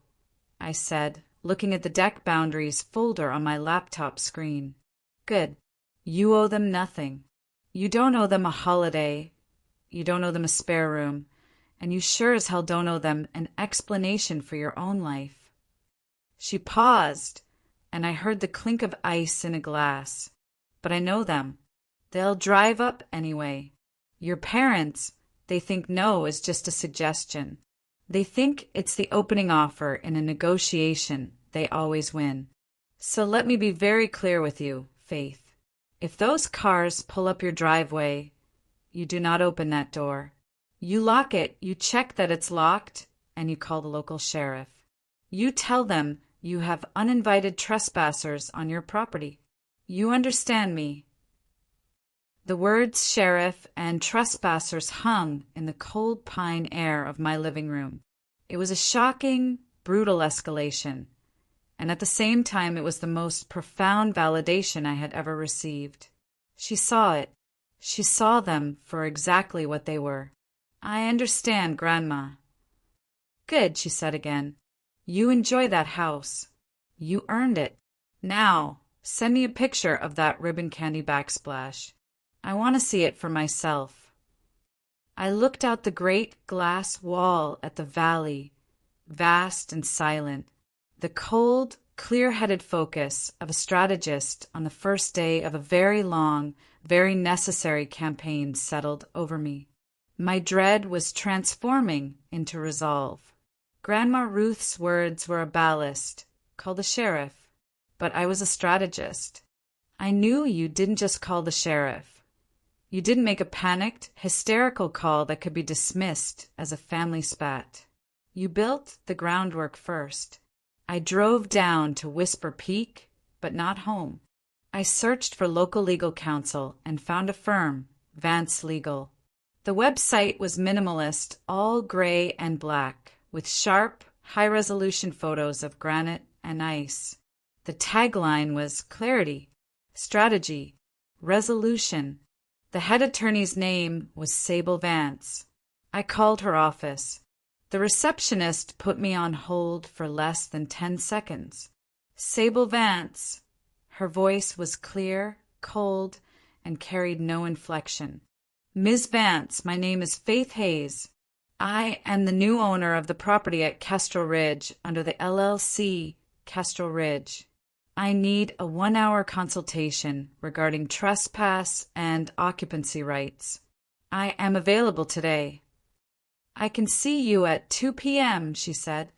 I said, looking at the Deck Boundaries folder on my laptop screen. "Good. You owe them nothing. You don't owe them a holiday. You don't owe them a spare room. And you sure as hell don't owe them an explanation for your own life." She paused, and I heard the clink of ice in a glass. "But I know them. They'll drive up anyway. Your parents, they think no is just a suggestion. They think it's the opening offer in a negotiation they always win. So let me be very clear with you, Faith. If those cars pull up your driveway, you do not open that door. You lock it, you check that it's locked, and you call the local sheriff. You tell them you have uninvited trespassers on your property. You understand me?" The words sheriff and trespassers hung in the cold pine air of my living room. It was a shocking, brutal escalation, and at the same time it was the most profound validation I had ever received. She saw it. She saw them for exactly what they were. "I understand, Grandma." "Good," she said again. "You enjoy that house. You earned it. Now, send me a picture of that ribbon candy backsplash. I want to see it for myself." I looked out the great glass wall at the valley, vast and silent, the cold, clear-headed focus of a strategist on the first day of a very long, very necessary campaign settled over me. My dread was transforming into resolve. Grandma Ruth's words were a ballast. Call the sheriff. But I was a strategist. I knew you didn't just call the sheriff. You didn't make a panicked, hysterical call that could be dismissed as a family spat. You built the groundwork first. I drove down to Whisper Peak, but not home. I searched for local legal counsel and found a firm, Vance Legal. The website was minimalist, all gray and black, with sharp, high-resolution photos of granite and ice. The tagline was clarity, strategy, resolution. The head attorney's name was Sable Vance. I called her office. The receptionist put me on hold for less than 10 seconds. "Sable Vance." Her voice was clear, cold, and carried no inflection. "Ms. Vance, my name is Faith Hayes. I am the new owner of the property at Kestrel Ridge under the LLC Kestrel Ridge. I need a 1-hour consultation regarding trespass and occupancy rights. I am available today. I can see you at 2 p.m., she said.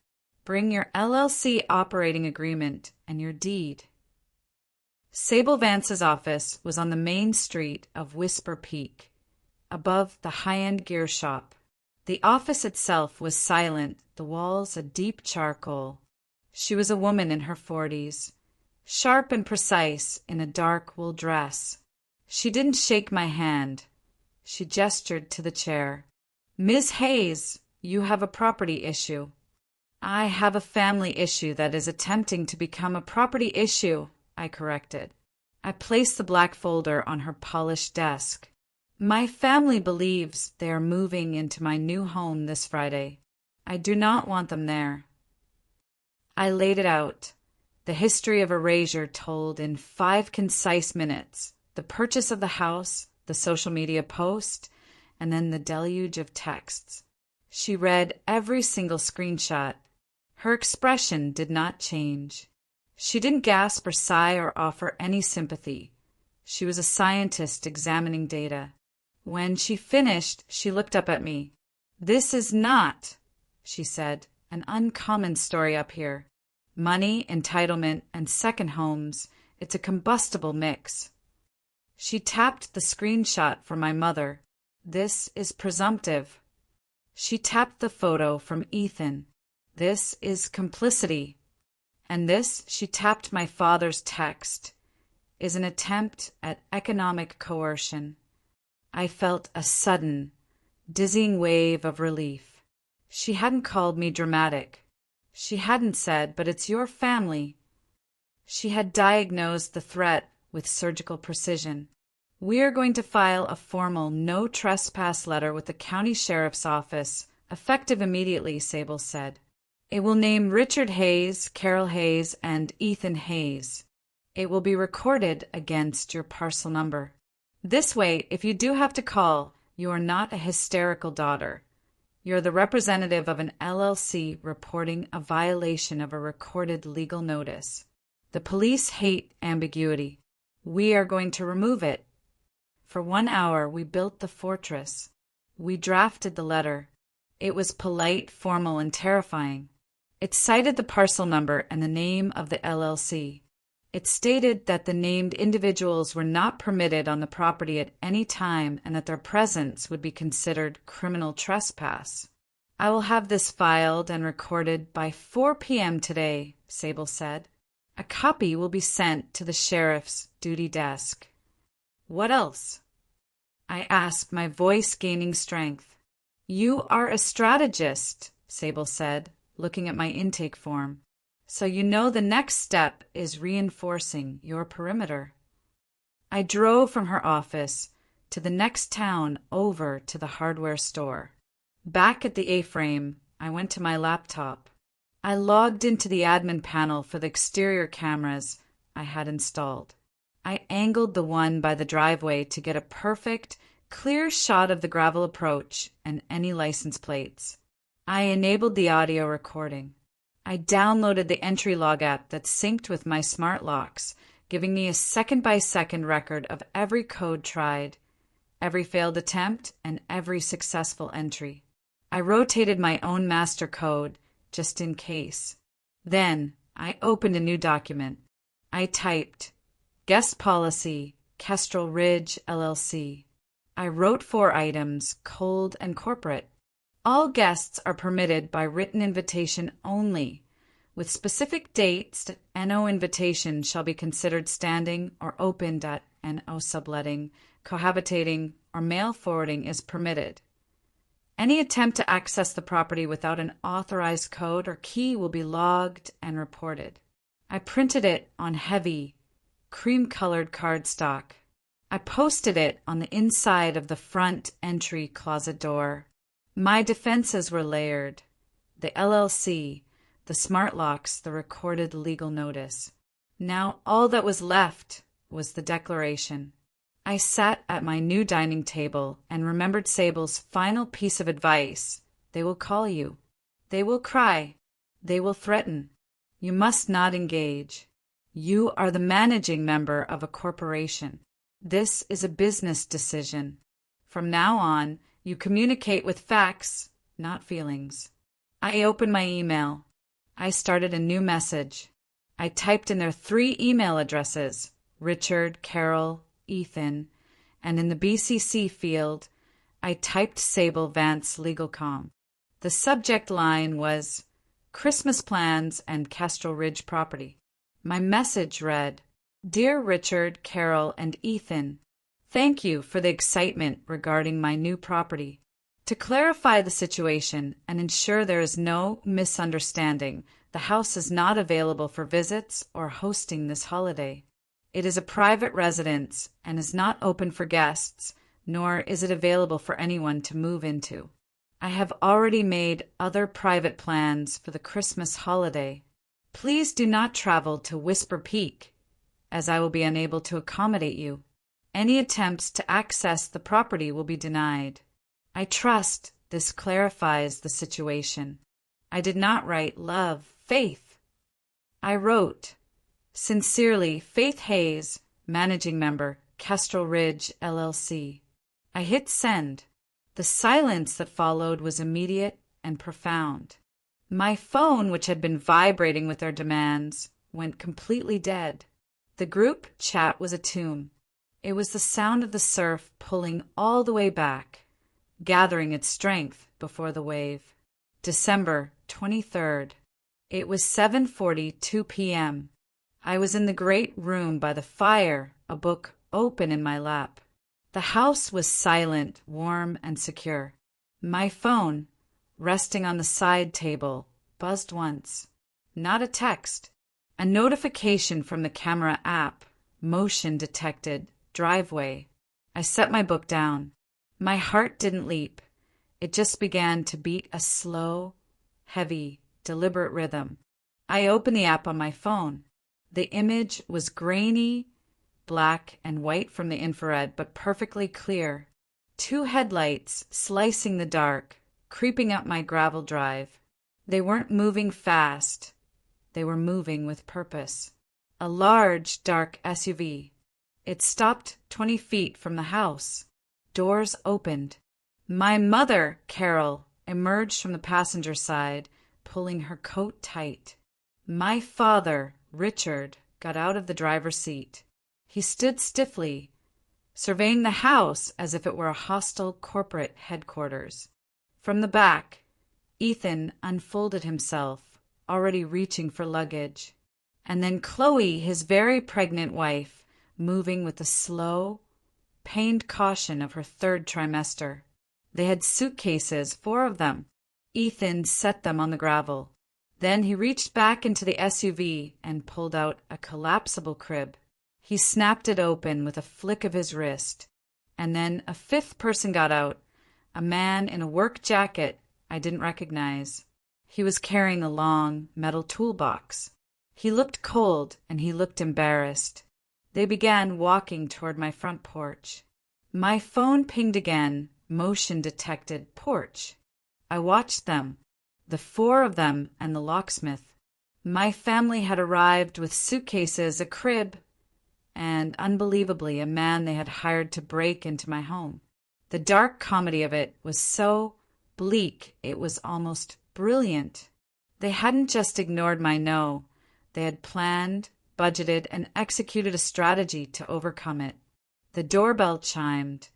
Bring your LLC operating agreement and your deed. Sable Vance's office was on the main street of Whisper Peak, above the high-end gear shop. The office itself was silent, the walls a deep charcoal. She was a woman in her 40s, sharp and precise in a dark wool dress. She didn't shake my hand. She gestured to the chair. Ms. Hayes, you have a property issue. I have a family issue that is attempting to become a property issue, I corrected. I placed the black folder on her polished desk. My family believes they are moving into my new home this Friday. I do not want them there. I laid it out. The history of erasure told in 5 concise minutes. The purchase of the house, the social media post, and then the deluge of texts. She read every single screenshot. Her expression did not change. She didn't gasp or sigh or offer any sympathy. She was a scientist examining data. When she finished, she looked up at me. This is not, she said, an uncommon story up here. Money, entitlement, and second homes, it's a combustible mix. She tapped the screenshot for my mother. This is presumptive. She tapped the photo from Ethan. This is complicity. And this, she tapped my father's text, is an attempt at economic coercion. I felt a sudden, dizzying wave of relief. She hadn't called me dramatic. She hadn't said, but it's your family. She had diagnosed the threat with surgical precision. We are going to file a formal no trespass letter with the county sheriff's office, effective immediately, Sable said. It will name Richard Hayes, Carol Hayes, and Ethan Hayes. It will be recorded against your parcel number. This way, if you do have to call, you are not a hysterical daughter. You're the representative of an LLC reporting a violation of a recorded legal notice. The police hate ambiguity. We are going to remove it. For 1 hour, we built the fortress. We drafted the letter. It was polite, formal, and terrifying. It cited the parcel number and the name of the LLC. It stated that the named individuals were not permitted on the property at any time and that their presence would be considered criminal trespass. I will have this filed and recorded by 4 p.m. today, Sable said. A copy will be sent to the sheriff's duty desk. What else? I asked, my voice gaining strength. You are a strategist, Sable said, looking at my intake form. So you know the next step is reinforcing your perimeter. I drove from her office to the next town over to the hardware store. Back at the A-frame, I went to my laptop. I logged into the admin panel for the exterior cameras I had installed. I angled the one by the driveway to get a perfect, clear shot of the gravel approach and any license plates. I enabled the audio recording. I downloaded the entry log app that synced with my smart locks, giving me a second-by-second record of every code tried, every failed attempt, and every successful entry. I rotated my own master code, just in case. Then, I opened a new document. I typed, Guest Policy, Kestrel Ridge, LLC. I wrote 4 items, cold and corporate. All guests are permitted by written invitation only. With specific dates, NO invitation shall be considered standing or opened at NO subletting, cohabitating, or mail forwarding is permitted. Any attempt to access the property without an authorized code or key will be logged and reported. I printed it on heavy, cream-colored cardstock. I posted it on the inside of the front entry closet door. My defenses were layered. The LLC, the smart locks, the recorded legal notice. Now all that was left was the declaration. I sat at my new dining table and remembered Sable's final piece of advice. They will call you. They will cry. They will threaten. You must not engage. You are the managing member of a corporation. This is a business decision. From now on, you communicate with facts, not feelings. I opened my email. I started a new message. I typed in their 3 email addresses, Richard, Carol, Ethan, and in the BCC field, I typed Sable Vance LegalCom. The subject line was Christmas plans and Kestrel Ridge property. My message read, Dear Richard, Carol, and Ethan, thank you for the excitement regarding my new property. To clarify the situation and ensure there is no misunderstanding, the house is not available for visits or hosting this holiday. It is a private residence and is not open for guests, nor is it available for anyone to move into. I have already made other private plans for the Christmas holiday. Please do not travel to Whisper Peak, as I will be unable to accommodate you. Any attempts to access the property will be denied. I trust this clarifies the situation. I did not write love, Faith. I wrote, Sincerely, Faith Hayes, Managing Member, Kestrel Ridge, LLC. I hit send. The silence that followed was immediate and profound. My phone, which had been vibrating with their demands, went completely dead. The group chat was a tomb. It was the sound of the surf pulling all the way back, gathering its strength before the wave. December 23rd. It was 7:42 p.m. I was in the great room by the fire, a book open in my lap. The house was silent, warm, and secure. My phone, resting on the side table, buzzed once. Not a text. A notification from the camera app. Motion detected. Driveway. I set my book down. My heart didn't leap. It just began to beat a slow, heavy, deliberate rhythm. I opened the app on my phone. The image was grainy, black and white from the infrared, but perfectly clear. 2 headlights slicing the dark, creeping up my gravel drive. They weren't moving fast. They were moving with purpose. A large, dark SUV. It stopped 20 feet from the house. Doors opened. My mother, Carol, emerged from the passenger side, pulling her coat tight. My father, Richard, got out of the driver's seat. He stood stiffly, surveying the house as if it were a hostile corporate headquarters. From the back, Ethan unfolded himself, already reaching for luggage. And then Chloe, his very pregnant wife, moving with the slow, pained caution of her 3rd trimester. They had suitcases, 4 of them. Ethan set them on the gravel. Then he reached back into the SUV and pulled out a collapsible crib. He snapped it open with a flick of his wrist. And then a 5th person got out, a man in a work jacket I didn't recognize. He was carrying a long metal toolbox. He looked cold and he looked embarrassed. They began walking toward my front porch. My phone pinged again, motion detected, porch. I watched them, the 4 of them and the locksmith. My family had arrived with suitcases, a crib, and, unbelievably, a man they had hired to break into my home. The dark comedy of it was so bleak it was almost brilliant. They hadn't just ignored my no. They had planned, budgeted, and executed a strategy to overcome it. The doorbell chimed,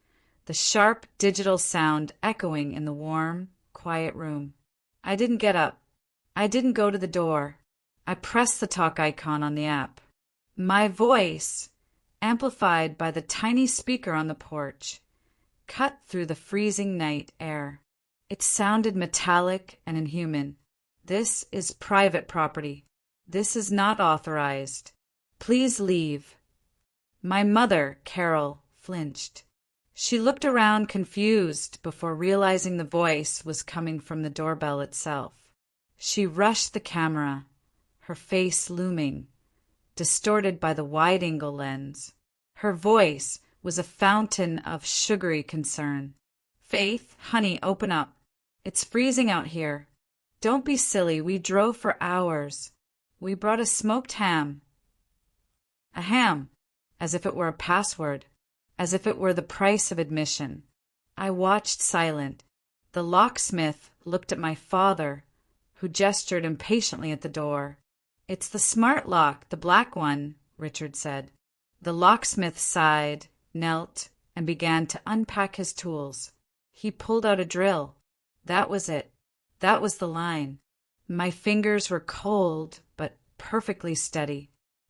the sharp digital sound echoing in the warm, quiet room. I didn't get up. I didn't go to the door. I pressed the talk icon on the app. My voice, amplified by the tiny speaker on the porch, cut through the freezing night air. It sounded metallic and inhuman. This is private property. This is not authorized. Please leave. My mother, Carol, flinched. She looked around confused before realizing the voice was coming from the doorbell itself. She rushed the camera, her face looming, distorted by the wide-angle lens. Her voice was a fountain of sugary concern. Faith, honey, open up. It's freezing out here. Don't be silly, we drove for hours. We brought a smoked ham. A ham, as if it were a password, as if it were the price of admission. I watched silent. The locksmith looked at my father, who gestured impatiently at the door. It's the smart lock, the black one, Richard said. The locksmith sighed, knelt, and began to unpack his tools. He pulled out a drill. That was it. That was the line. My fingers were cold, but perfectly steady.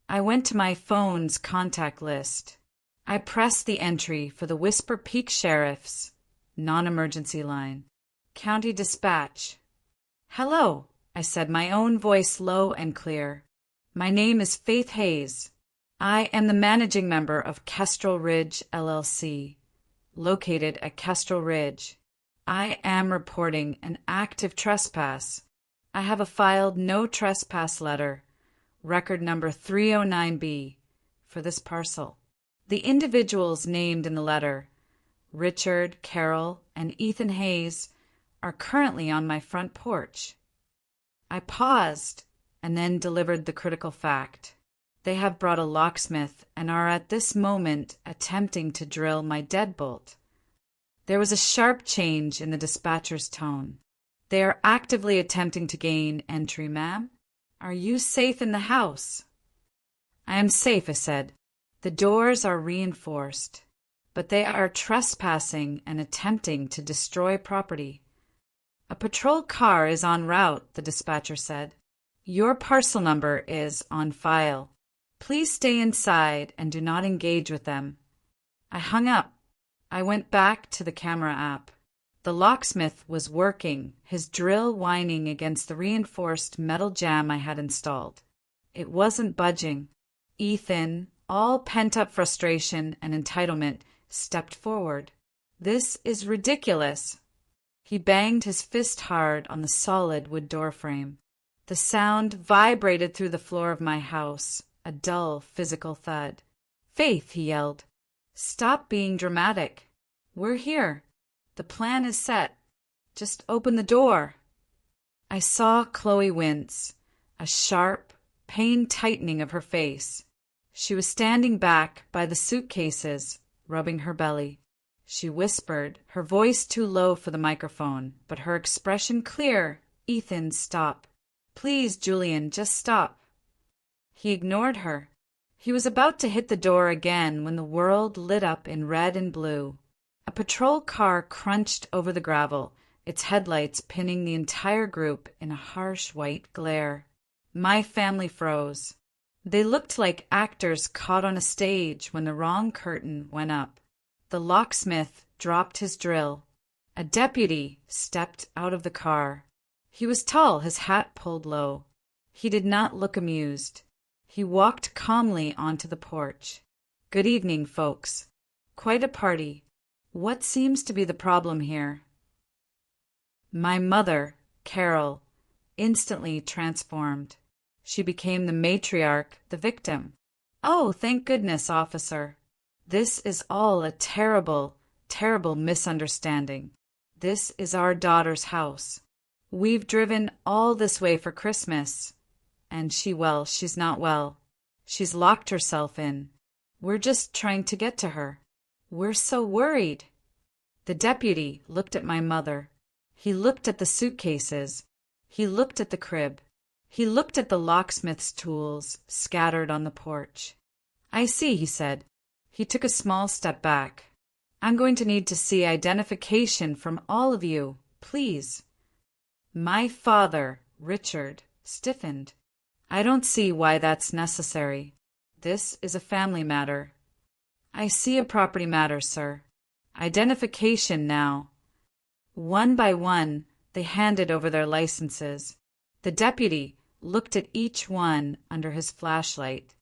I went to my phone's contact list. I pressed the entry for the Whisper Peak Sheriff's non-emergency line. County Dispatch. Hello, I said, my own voice low and clear. My name is Faith Hayes. I am the managing member of Kestrel Ridge, LLC, located at Kestrel Ridge. I am reporting an active trespass. I have a filed no trespass letter, record number 309B, for this parcel. The individuals named in the letter, Richard, Carol, and Ethan Hayes, are currently on my front porch. I paused and then delivered the critical fact. They have brought a locksmith and are at this moment attempting to drill my deadbolt. There was a sharp change in the dispatcher's tone. They are actively attempting to gain entry, ma'am. Are you safe in the house? I am safe, I said. The doors are reinforced, but they are trespassing and attempting to destroy property. A patrol car is en route, the dispatcher said. Your parcel number is on file. Please stay inside and do not engage with them. I hung up. I went back to the camera app. The locksmith was working, his drill whining against the reinforced metal jamb I had installed. It wasn't budging. Ethan, all pent-up frustration and entitlement, stepped forward. This is ridiculous. He banged his fist hard on the solid wood doorframe. The sound vibrated through the floor of my house, a dull physical thud. Faith, he yelled. Stop being dramatic. We're here. The plan is set. Just open the door. I saw Chloe wince, a sharp, pain tightening of her face. She was standing back by the suitcases, rubbing her belly. She whispered, her voice too low for the microphone, but her expression clear. Ethan, stop. Please, Julian, just stop. He ignored her. He was about to hit the door again when the world lit up in red and blue. A patrol car crunched over the gravel, its headlights pinning the entire group in a harsh white glare. My family froze. They looked like actors caught on a stage when the wrong curtain went up. The locksmith dropped his drill. A deputy stepped out of the car. He was tall, his hat pulled low. He did not look amused. He walked calmly onto the porch. Good evening, folks. Quite a party. What seems to be the problem here? My mother, Carol, instantly transformed. She became the matriarch, the victim. Oh, thank goodness, officer. This is all a terrible, terrible misunderstanding. This is our daughter's house. We've driven all this way for Christmas. And she's not well. She's locked herself in. We're just trying to get to her. We're so worried. The deputy looked at my mother. He looked at the suitcases. He looked at the crib. He looked at the locksmith's tools scattered on the porch. I see, he said. He took a small step back. I'm going to need to see identification from all of you, please. My father, Richard, stiffened. I don't see why that's necessary. This is a family matter. I see a property matter, sir. Identification now. One by one, they handed over their licenses. The deputy looked at each one under his flashlight.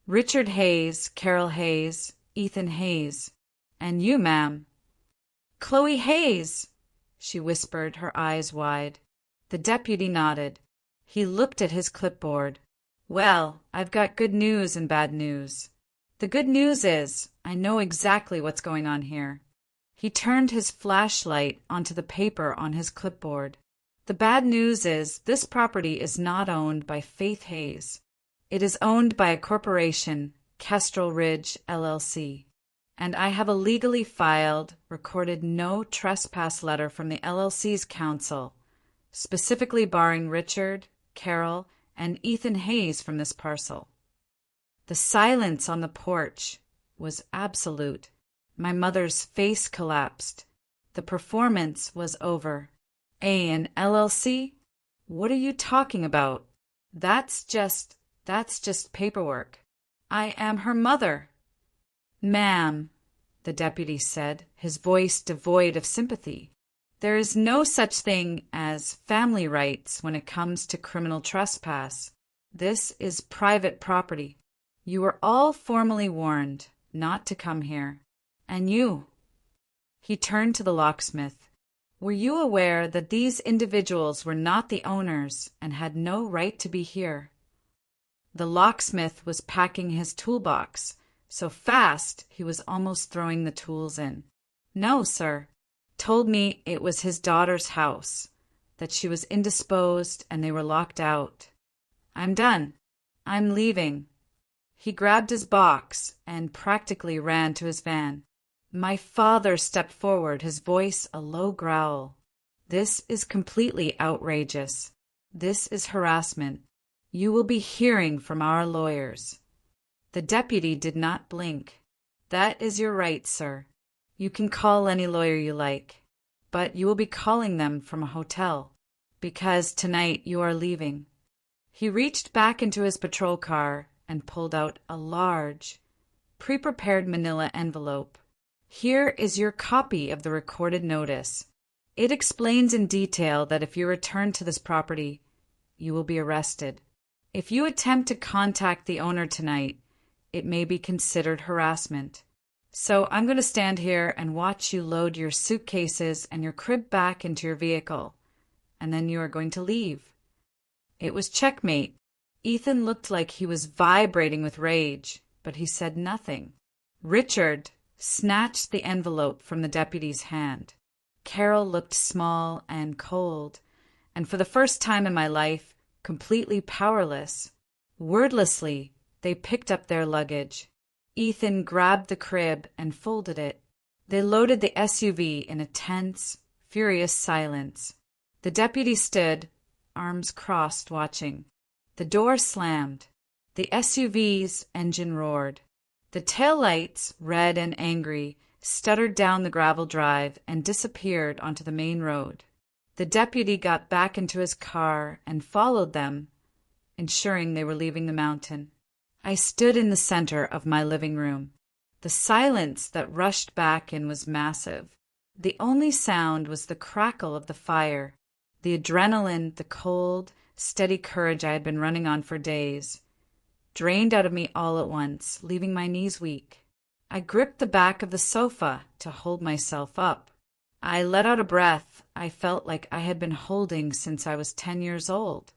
Richard Hayes, Carol Hayes, Ethan Hayes. And you, ma'am. Chloe Hayes, she whispered, her eyes wide. The deputy nodded. He looked at his clipboard. Well, I've got good news and bad news. The good news is I know exactly what's going on here. He turned his flashlight onto the paper on his clipboard. The bad news is this property is not owned by Faith Hayes. It is owned by a corporation, Kestrel Ridge, LLC. And I have a legally filed, recorded no trespass letter from the LLC's counsel, specifically barring Richard, Carol, and Ethan Hayes from this parcel. The silence on the porch was absolute. My mother's face collapsed. The performance was over. An LLC? What are you talking about? That's just paperwork. I am her mother. Ma'am, the deputy said, his voice devoid of sympathy. There is no such thing as family rights when it comes to criminal trespass. This is private property. You were all formally warned not to come here. And you. He turned to the locksmith. Were you aware that these individuals were not the owners and had no right to be here? The locksmith was packing his toolbox, so fast he was almost throwing the tools in. No, sir. Told me it was his daughter's house, that she was indisposed and they were locked out. I'm done. I'm leaving. He grabbed his box and practically ran to his van. My father stepped forward, his voice a low growl. This is completely outrageous. This is harassment. You will be hearing from our lawyers. The deputy did not blink. That is your right, sir. You can call any lawyer you like, but you will be calling them from a hotel, because tonight you are leaving. He reached back into his patrol car and pulled out a large, pre-prepared manila envelope. Here is your copy of the recorded notice. It explains in detail that if you return to this property, you will be arrested. If you attempt to contact the owner tonight, it may be considered harassment. So I'm going to stand here and watch you load your suitcases and your crib back into your vehicle, and then you are going to leave. It was checkmate. Ethan looked like he was vibrating with rage, but he said nothing. Richard snatched the envelope from the deputy's hand. Carol looked small and cold, and for the first time in my life, completely powerless. Wordlessly, they picked up their luggage. Ethan grabbed the crib and folded it. They loaded the SUV in a tense, furious silence. The deputy stood, arms crossed, watching. The door slammed. The SUV's engine roared. The taillights, red and angry, stuttered down the gravel drive and disappeared onto the main road. The deputy got back into his car and followed them, ensuring they were leaving the mountain. I stood in the center of my living room. The silence that rushed back in was massive. The only sound was the crackle of the fire, the adrenaline, the cold, steady courage I had been running on for days, drained out of me all at once, leaving my knees weak. I gripped the back of the sofa to hold myself up. I let out a breath I felt like I had been holding since I was 10 years old.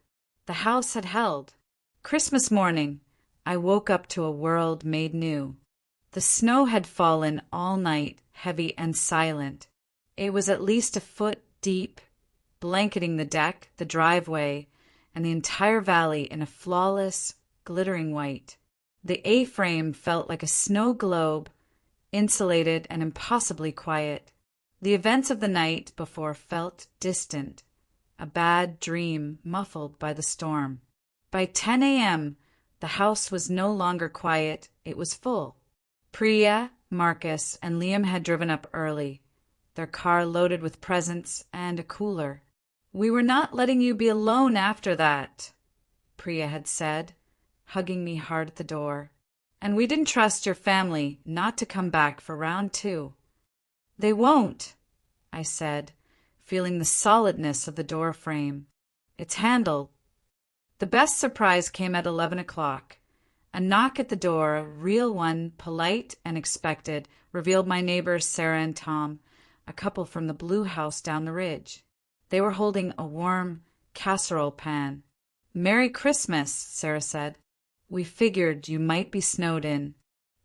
The house had held. Christmas morning, I woke up to a world made new. The snow had fallen all night, heavy and silent. It was at least a foot deep, blanketing the deck, the driveway, and the entire valley in a flawless, glittering white. The A-frame felt like a snow globe, insulated and impossibly quiet. The events of the night before felt distant, a bad dream muffled by the storm. By 10 a.m., the house was no longer quiet, it was full. Priya, Marcus, and Liam had driven up early, their car loaded with presents and a cooler. We were not letting you be alone after that, Priya had said, hugging me hard at the door. And we didn't trust your family not to come back for round 2. They won't, I said, feeling the solidness of the door frame. Its handle. The best surprise came at 11 o'clock. A knock at the door, a real one, polite and expected, revealed my neighbors Sarah and Tom, a couple from the blue house down the ridge. They were holding a warm casserole pan. "Merry Christmas," Sarah said. "We figured you might be snowed in.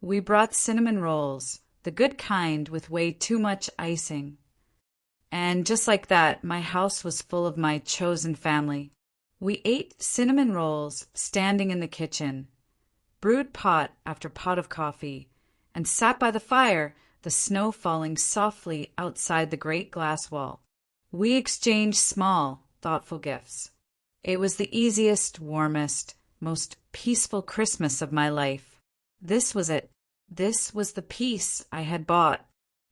We brought cinnamon rolls. the good kind with way too much icing. And just like that, my house was full of my chosen family. We ate cinnamon rolls standing in the kitchen, brewed pot after pot of coffee, and sat by the fire, the snow falling softly outside the great glass wall. We exchanged small, thoughtful gifts. It was the easiest, warmest, most peaceful Christmas of my life. This was it. This was the peace I had bought.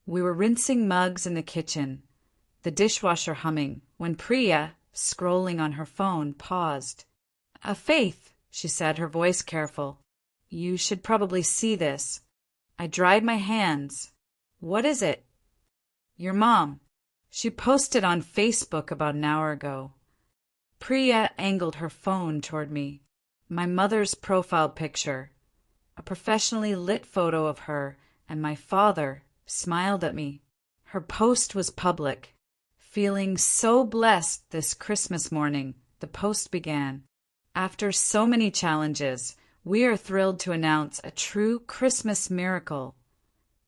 We were rinsing mugs in the kitchen, the dishwasher humming, when Priya, scrolling on her phone, paused. Faith, she said, her voice careful. You should probably see this. I dried my hands. What is it? Your mom. She posted on Facebook about an hour ago. Priya angled her phone toward me. My mother's profile picture. A professionally lit photo of her and my father smiled at me. Her post was public. Feeling so blessed this Christmas morning, the post began. After so many challenges, we are thrilled to announce a true Christmas miracle.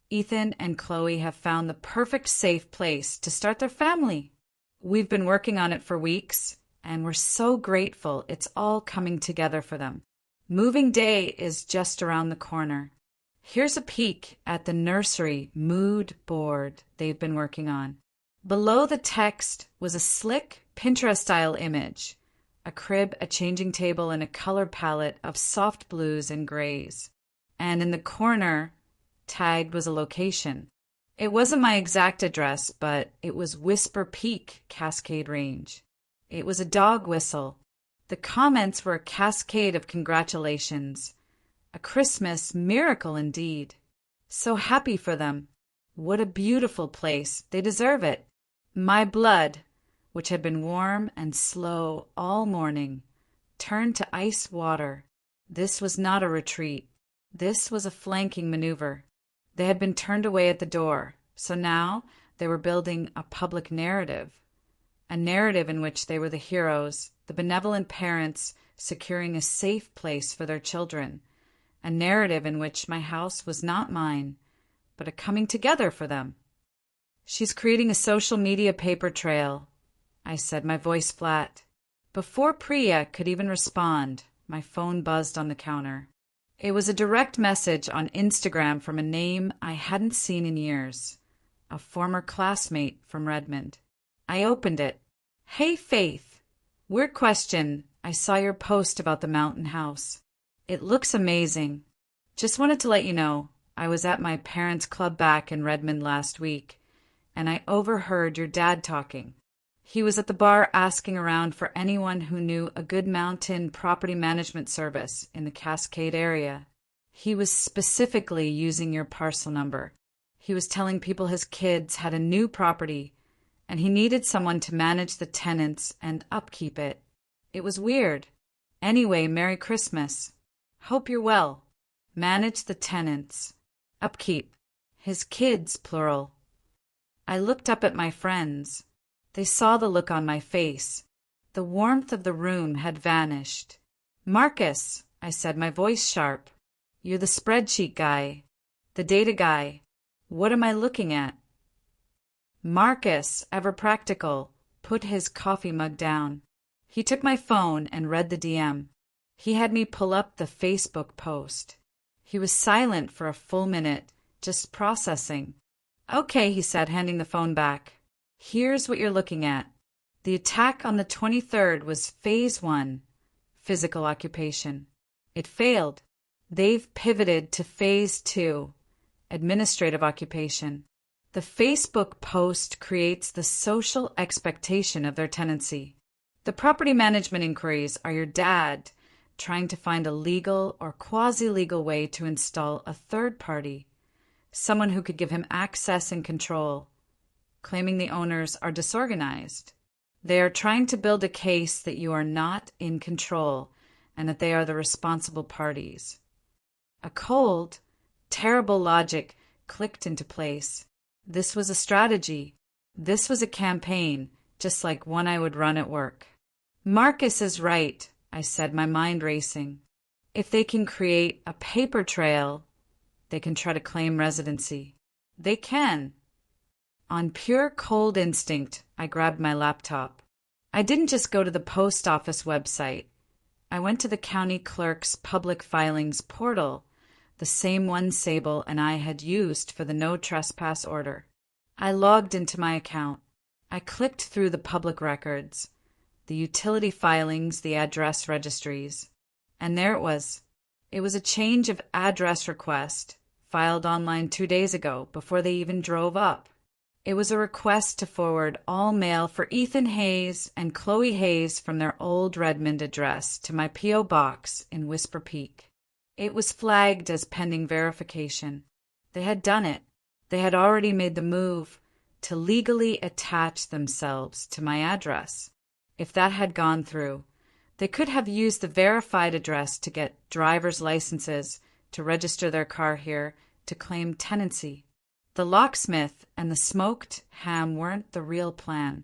Ethan and Chloe have found the perfect safe place to start their family. We've been working on it for weeks, and we're so grateful it's all coming together for them. Moving day is just around the corner. Here's a peek at the nursery mood board they've been working on. Below the text was a slick Pinterest-style image, a crib, a changing table, and a color palette of soft blues and grays. And in the corner, tagged was a location. It wasn't my exact address, but it was Whisper Peak, Cascade Range. It was a dog whistle. The comments were a cascade of congratulations. A Christmas miracle indeed. So happy for them. What a beautiful place. They deserve it. My blood, which had been warm and slow all morning, turned to ice water. This was not a retreat. This was a flanking maneuver. They had been turned away at the door, so now they were building a public narrative. A narrative in which they were the heroes, the benevolent parents securing a safe place for their children. A narrative in which my house was not mine, but a coming together for them. She's creating a social media paper trail, I said, my voice flat. Before Priya could even respond, my phone buzzed on the counter. It was a direct message on Instagram from a name I hadn't seen in years, a former classmate from Redmond. I opened it. Hey, Faith. Weird question. I saw your post about the mountain house. It looks amazing. Just wanted to let you know, I was at my parents' club back in Redmond last week, and I overheard your dad talking. He was at the bar asking around for anyone who knew a good mountain property management service in the Cascade area. He was specifically using your parcel number. He was telling people his kids had a new property, and he needed someone to manage the tenants and upkeep it. It was weird. Anyway, Merry Christmas. Hope you're well. Manage the tenants. Upkeep. His kids, plural. I looked up at my friends. They saw the look on my face. The warmth of the room had vanished. Marcus, I said, my voice sharp. You're the spreadsheet guy. The data guy. What am I looking at? Marcus, ever practical, put his coffee mug down. He took my phone and read the DM. He had me pull up the Facebook post. He was silent for a full minute, just processing. Okay, he said, handing the phone back. Here's what you're looking at. The attack on the 23rd was phase 1, physical occupation. It failed. They've pivoted to phase 2, administrative occupation. The Facebook post creates the social expectation of their tenancy. The property management inquiries are your dad trying to find a legal or quasi-legal way to install a third party, someone who could give him access and control, claiming the owners are disorganized. They are trying to build a case that you are not in control and that they are the responsible parties. A cold, terrible logic clicked into place. This was a strategy. This was a campaign, just like one I would run at work. Marcus is right, I said, my mind racing. If they can create a paper trail, they can try to claim residency. They can. On pure cold instinct, I grabbed my laptop. I didn't just go to the post office website. I went to the county clerk's public filings portal, the same one Sable and I had used for the no trespass order. I logged into my account. I clicked through the public records, the utility filings, the address registries, and there it was. It was a change of address request, filed online 2 days ago, before they even drove up. It was a request to forward all mail for Ethan Hayes and Chloe Hayes from their old Redmond address to my P.O. box in Whisper Peak. It was flagged as pending verification. They had done it. They had already made the move to legally attach themselves to my address. If that had gone through, they could have used the verified address to get driver's licenses, to register their car here, to claim tenancy. The locksmith and the smoked ham weren't the real plan.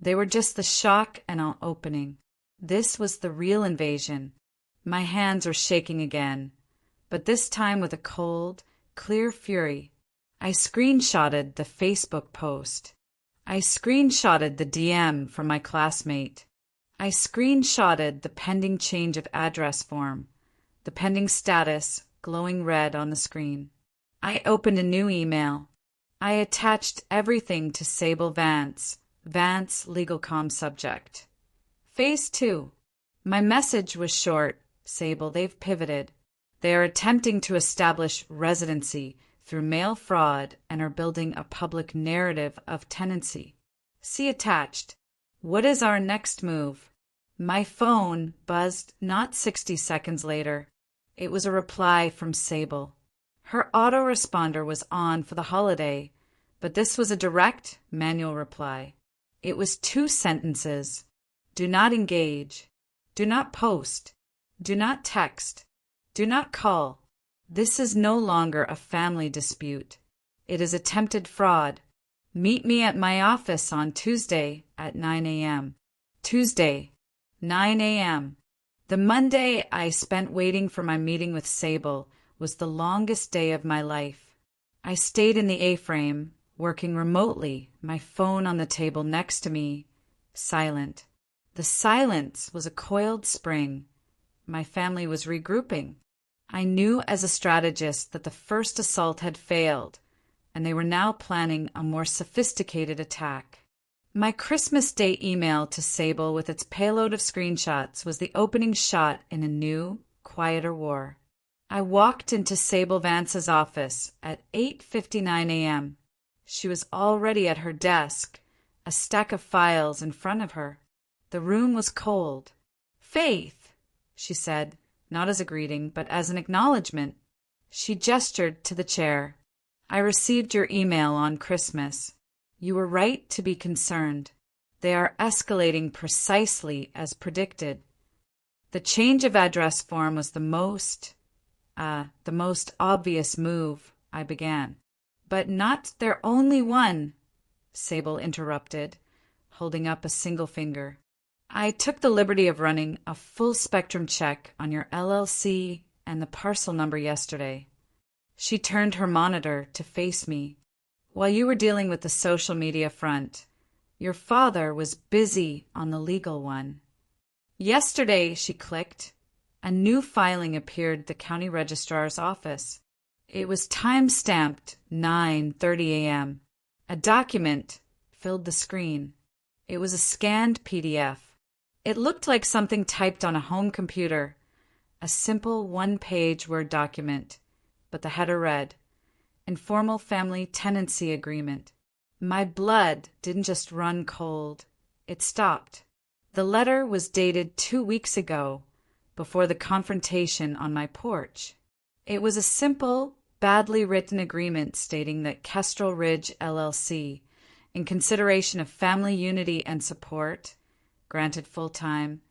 They were just the shock and opening. This was the real invasion. My hands were shaking again, but this time with a cold, clear fury. I screenshotted the Facebook post. I screenshotted the DM from my classmate. I screenshotted the pending change of address form, the pending status glowing red on the screen. I opened a new email. I attached everything to Sable Vance, Vance LegalComm subject. Phase 2. My message was short. Sable, they've pivoted. They are attempting to establish residency through mail fraud and are building a public narrative of tenancy. See attached. What is our next move? My phone buzzed not 60 seconds later. It was a reply from Sable. Her autoresponder was on for the holiday, but this was a direct, manual reply. It was 2 sentences. Do not engage. Do not post. Do not text. Do not call. This is no longer a family dispute. It is attempted fraud. Meet me at my office on Tuesday at 9 a.m. Tuesday, 9 a.m. The Monday I spent waiting for my meeting with Sable was the longest day of my life. I stayed in the A-frame, working remotely, my phone on the table next to me, silent. The silence was a coiled spring. My family was regrouping. I knew as a strategist that the first assault had failed, and they were now planning a more sophisticated attack. My Christmas Day email to Sable with its payload of screenshots was the opening shot in a new, quieter war. I walked into Sable Vance's office at 8:59 a.m. She was already at her desk, a stack of files in front of her. The room was cold. "Faith," she said, not as a greeting, but as an acknowledgement. She gestured to the chair. "I received your email on Christmas. You were right to be concerned. They are escalating precisely as predicted. The change of address form was the most obvious move," I began. "But not their only one," Sable interrupted, holding up a single finger. "I took the liberty of running a full-spectrum check on your LLC and the parcel number yesterday." She turned her monitor to face me. "While you were dealing with the social media front, your father was busy on the legal one." Yesterday, she clicked. A new filing appeared at the county registrar's office. It was time-stamped 9:30 a.m. A document filled the screen. It was a scanned PDF. It looked like something typed on a home computer, a simple one-page Word document, but the header read, "Informal Family Tenancy Agreement." My blood didn't just run cold. It stopped. The letter was dated 2 weeks ago, before the confrontation on my porch. It was a simple, badly written agreement stating that Kestrel Ridge LLC, in consideration of family unity and support, granted full-time,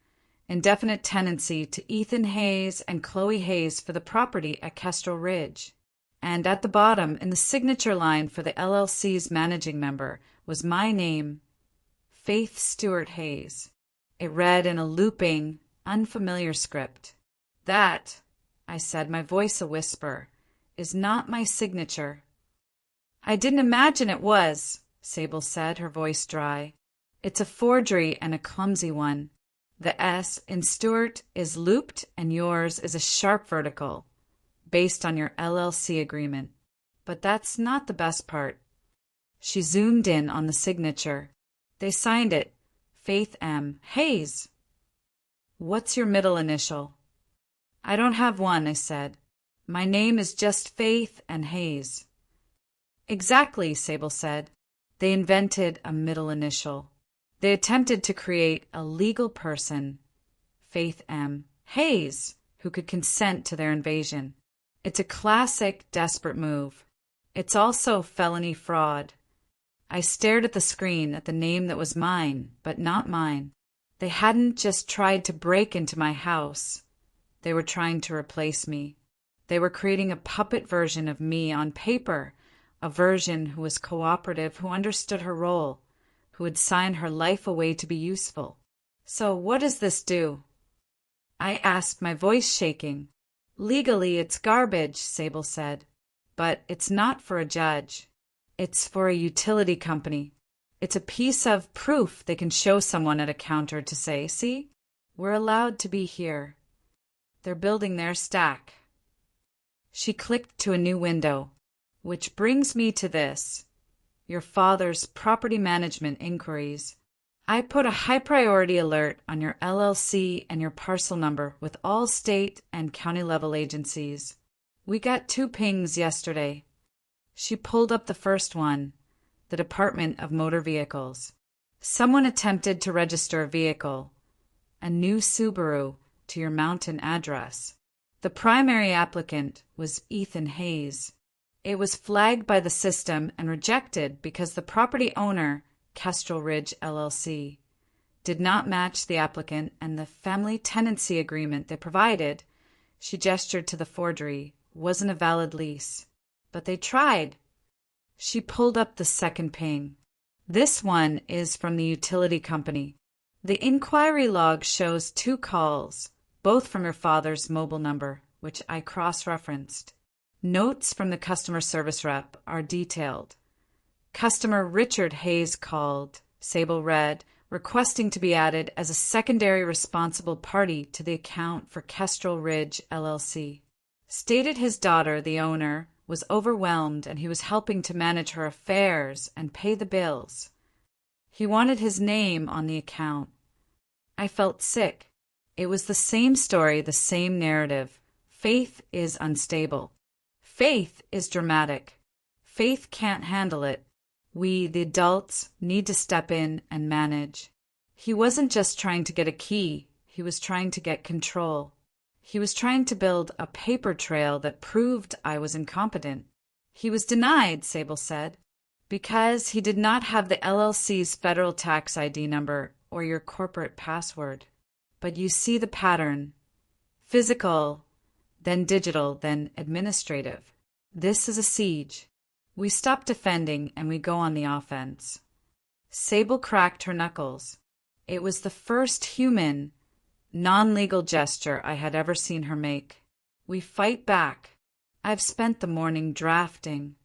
indefinite tenancy to Ethan Hayes and Chloe Hayes for the property at Kestrel Ridge. And at the bottom, in the signature line for the LLC's managing member, was my name, Faith Stewart Hayes. It read in a looping, unfamiliar script. "That," I said, my voice a whisper, "is not my signature." I didn't imagine it was, Sable said, her voice dry. It's a forgery and a clumsy one. The S in Stewart is looped and yours is a sharp vertical, based on your LLC agreement. But that's not the best part. She zoomed in on the signature. They signed it, Faith M. Hayes. What's your middle initial? I don't have one, I said. My name is just Faith and Hayes. Exactly, Sable said. They invented a middle initial. They attempted to create a legal person, Faith M. Hayes, who could consent to their invasion. It's a classic, desperate move. It's also felony fraud. I stared at the screen at the name that was mine, but not mine. They hadn't just tried to break into my house. They were trying to replace me. They were creating a puppet version of me on paper, a version who was cooperative, who understood her role, who would sign her life away to be useful. So what does this do? I asked, my voice shaking. Legally, it's garbage, Sable said. But it's not for a judge. It's for a utility company. It's a piece of proof they can show someone at a counter to say, see, we're allowed to be here. They're building their stack. She clicked to a new window. Which brings me to this. Your father's property management inquiries. I put a high priority alert on your LLC and your parcel number with all state and county level agencies. We got 2 pings yesterday. She pulled up the first one, the Department of Motor Vehicles. Someone attempted to register a vehicle, a new Subaru, to your mountain address. The primary applicant was Ethan Hayes. It was flagged by the system and rejected because the property owner, Kestrel Ridge LLC, did not match the applicant, and the family tenancy agreement they provided, she gestured to the forgery, wasn't a valid lease. But they tried. She pulled up the second ping. This one is from the utility company. The inquiry log shows 2 calls, both from your father's mobile number, which I cross-referenced. Notes from the customer service rep are detailed. Customer Richard Hayes called, Sable read, requesting to be added as a secondary responsible party to the account for Kestrel Ridge LLC. Stated his daughter, the owner, was overwhelmed and he was helping to manage her affairs and pay the bills. He wanted his name on the account. I felt sick. It was the same story, the same narrative. Faith is unstable. Faith is dramatic. Faith can't handle it. We, the adults, need to step in and manage. He wasn't just trying to get a key. He was trying to get control. He was trying to build a paper trail that proved I was incompetent. He was denied, Sable said, because he did not have the LLC's federal tax ID number or your corporate password. But you see the pattern. Physical, then digital, then administrative. This is a siege. We stop defending and we go on the offense. Sable cracked her knuckles. It was the first human, non-legal gesture I had ever seen her make. We fight back. I've spent the morning drafting.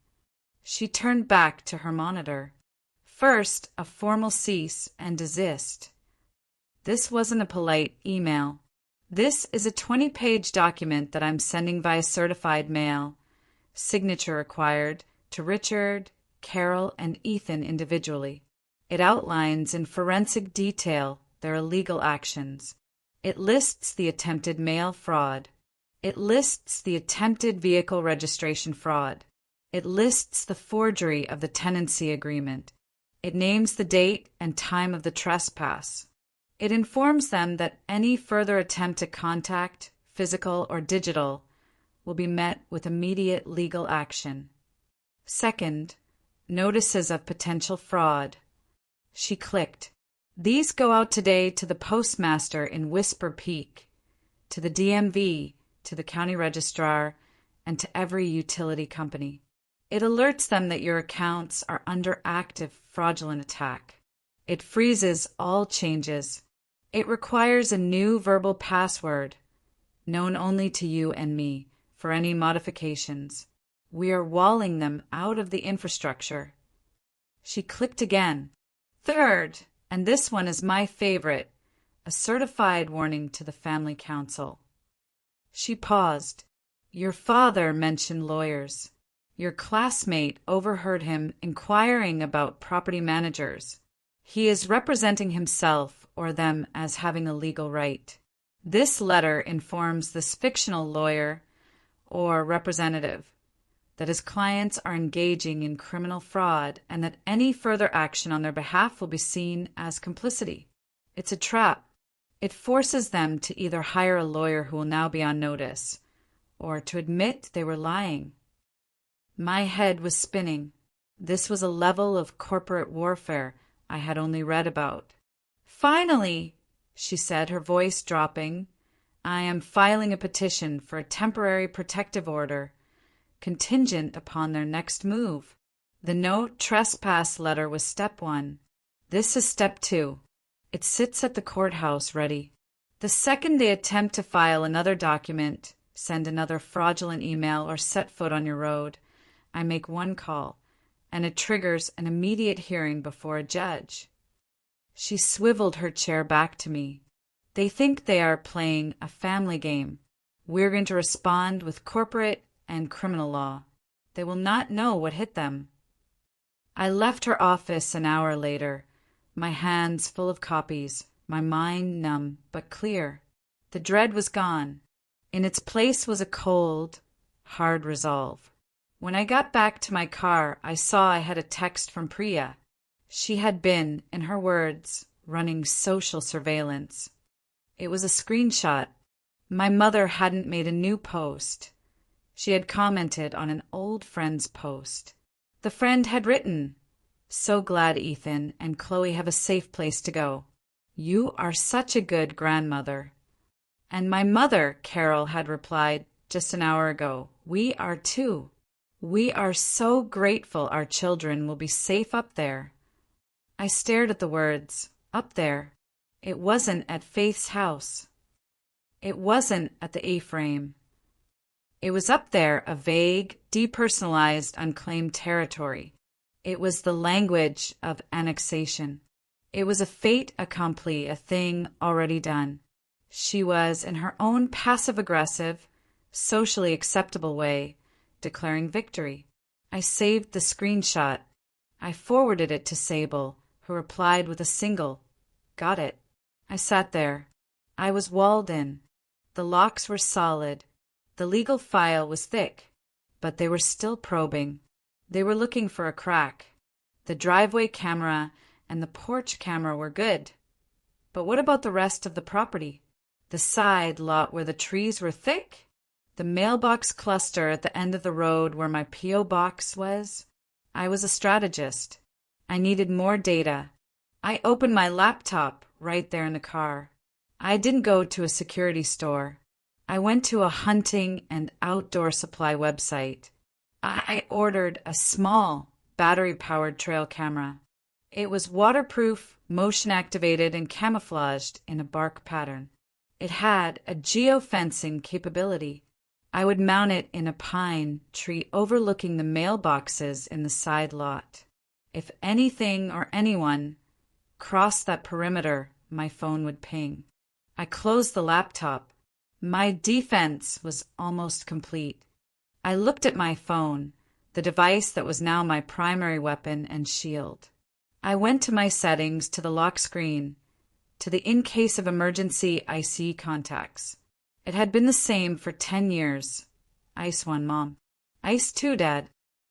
She turned back to her monitor. First, a formal cease and desist. This wasn't a polite email. This is a 20-page document that I'm sending via certified mail. Signature required to Richard, Carol, and Ethan individually. It outlines in forensic detail their illegal actions. It lists the attempted mail fraud. It lists the attempted vehicle registration fraud. It lists the forgery of the tenancy agreement. It names the date and time of the trespass. It informs them that any further attempt at contact, physical or digital, will be met with immediate legal action. Second, notices of potential fraud. She clicked. These go out today to the postmaster in Whisper Peak, to the DMV, to the county registrar, and to every utility company. It alerts them that your accounts are under active fraudulent attack. It freezes all changes. It requires a new verbal password, known only to you and me, for any modifications. We are walling them out of the infrastructure. She clicked again. Third, and this one is my favorite, a certified warning to the family council. She paused. Your father mentioned lawyers. Your classmate overheard him inquiring about property managers. He is representing himself or them as having a legal right. This letter informs this fictional lawyer or representative that his clients are engaging in criminal fraud and that any further action on their behalf will be seen as complicity. It's a trap. It forces them to either hire a lawyer who will now be on notice or to admit they were lying. My head was spinning. This was a level of corporate warfare I had only read about. Finally, she said, her voice dropping, I am filing a petition for a temporary protective order contingent upon their next move. The no trespass letter was step 1. This is step 2. It sits at the courthouse ready. The second they attempt to file another document, send another fraudulent email, or set foot on your road, I make one call, and it triggers an immediate hearing before a judge. She swiveled her chair back to me. They think they are playing a family game. We're going to respond with corporate and criminal law. They will not know what hit them. I left her office an hour later, my hands full of copies, my mind numb but clear. The dread was gone. In its place was a cold, hard resolve. When I got back to my car, I saw I had a text from Priya. She had been, in her words, running social surveillance. It was a screenshot. My mother hadn't made a new post. She had commented on an old friend's post. The friend had written, So glad Ethan and Chloe have a safe place to go. You are such a good grandmother. And my mother, Carol, had replied just an hour ago, We are too. We are so grateful our children will be safe up there. I stared at the words, up there. It wasn't at Faith's house. It wasn't at the A-frame. It was up there, a vague, depersonalized, unclaimed territory. It was the language of annexation. It was a fait accompli, a thing already done. She was, in her own passive-aggressive, socially acceptable way, declaring victory. I saved the screenshot. I forwarded it to Sable, who replied with a single, Got it. I sat there. I was walled in. The locks were solid. The legal file was thick, but they were still probing. They were looking for a crack. The driveway camera and the porch camera were good. But what about the rest of the property? The side lot where the trees were thick? The mailbox cluster at the end of the road where my P.O. box was? I was a strategist. I needed more data. I opened my laptop right there in the car. I didn't go to a security store. I went to a hunting and outdoor supply website. I ordered a small, battery-powered trail camera. It was waterproof, motion-activated, and camouflaged in a bark pattern. It had a geofencing capability. I would mount it in a pine tree overlooking the mailboxes in the side lot. If anything or anyone crossed that perimeter, my phone would ping. I closed the laptop. My defense was almost complete. I looked at my phone, the device that was now my primary weapon and shield. I went to my settings, to the lock screen, to the in case of emergency IC contacts. It had been the same for 10 years. Ice 1, Mom. Ice 2, Dad.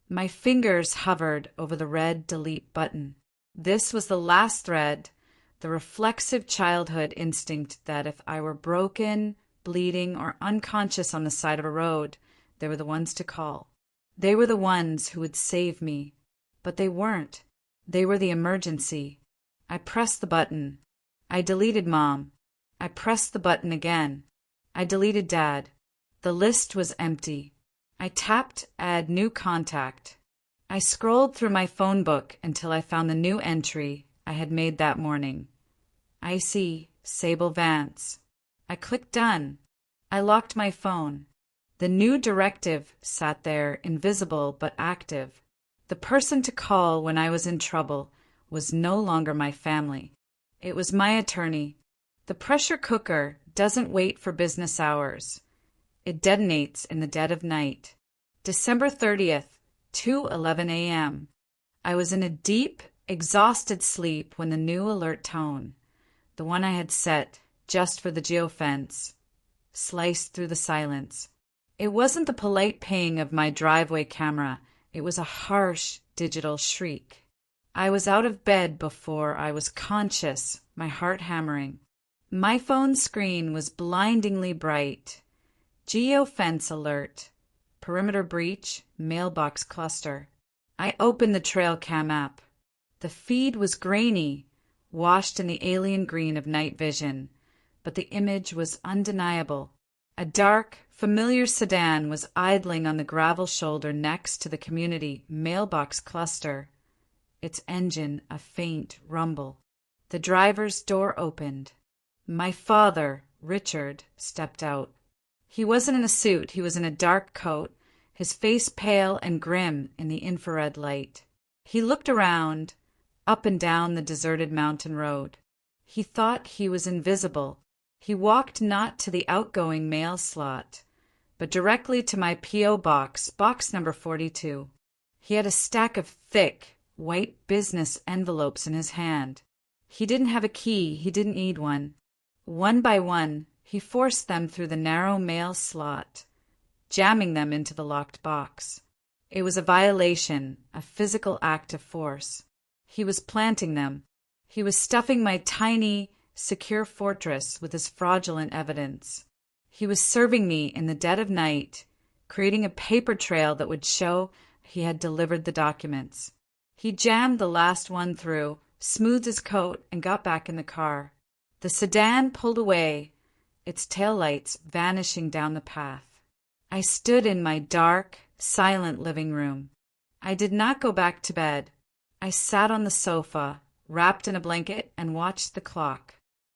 My fingers hovered over the red delete button. This was the last thread, the reflexive childhood instinct that if I were broken, bleeding, or unconscious on the side of a road, they were the ones to call. They were the ones who would save me. But they weren't. They were the emergency. I pressed the button. I deleted Mom. I pressed the button again. I deleted Dad. The list was empty. I tapped Add New Contact. I scrolled through my phone book until I found the new entry I had made that morning. I see Sable Vance. I clicked Done. I locked my phone. The new directive sat there, invisible but active. The person to call when I was in trouble was no longer my family. It was my attorney. The pressure cooker doesn't wait for business hours. It detonates in the dead of night. December 30th, 2:11 a.m. I was in a deep, exhausted sleep when the new alert tone, the one I had set just for the geofence, sliced through the silence. It wasn't the polite ping of my driveway camera. It was a harsh digital shriek. I was out of bed before I was conscious, my heart hammering. My phone screen was blindingly bright. Geofence alert. Perimeter breach, mailbox cluster. I opened the trail cam app. The feed was grainy, washed in the alien green of night vision, but the image was undeniable. A dark, familiar sedan was idling on the gravel shoulder next to the community mailbox cluster, its engine a faint rumble. The driver's door opened. My father, Richard, stepped out. He wasn't in a suit, he was in a dark coat, his face pale and grim in the infrared light. He looked around, up and down the deserted mountain road. He thought he was invisible. He walked not to the outgoing mail slot, but directly to my P.O. box, box number 42. He had a stack of thick, white business envelopes in his hand. He didn't have a key, he didn't need one. One by one, he forced them through the narrow mail slot, jamming them into the locked box. It was a violation, a physical act of force. He was planting them. He was stuffing my tiny, secure fortress with his fraudulent evidence. He was serving me in the dead of night, creating a paper trail that would show he had delivered the documents. He jammed the last one through, smoothed his coat, and got back in the car. The sedan pulled away, its taillights vanishing down the path. I stood in my dark, silent living room. I did not go back to bed. I sat on the sofa, wrapped in a blanket, and watched the clock.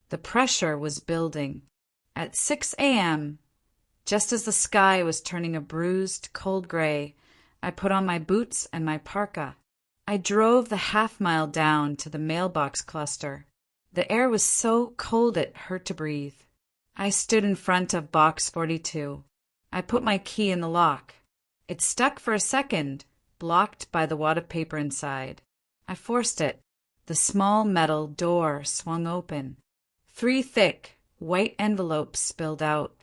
The pressure was building. At 6 a.m., just as the sky was turning a bruised, cold gray, I put on my boots and my parka. I drove the half-mile down to the mailbox cluster. The air was so cold it hurt to breathe. I stood in front of box 42. I put my key in the lock. It stuck for a second, blocked by the wad of paper inside. I forced it. The small metal door swung open. 3 thick, white envelopes spilled out.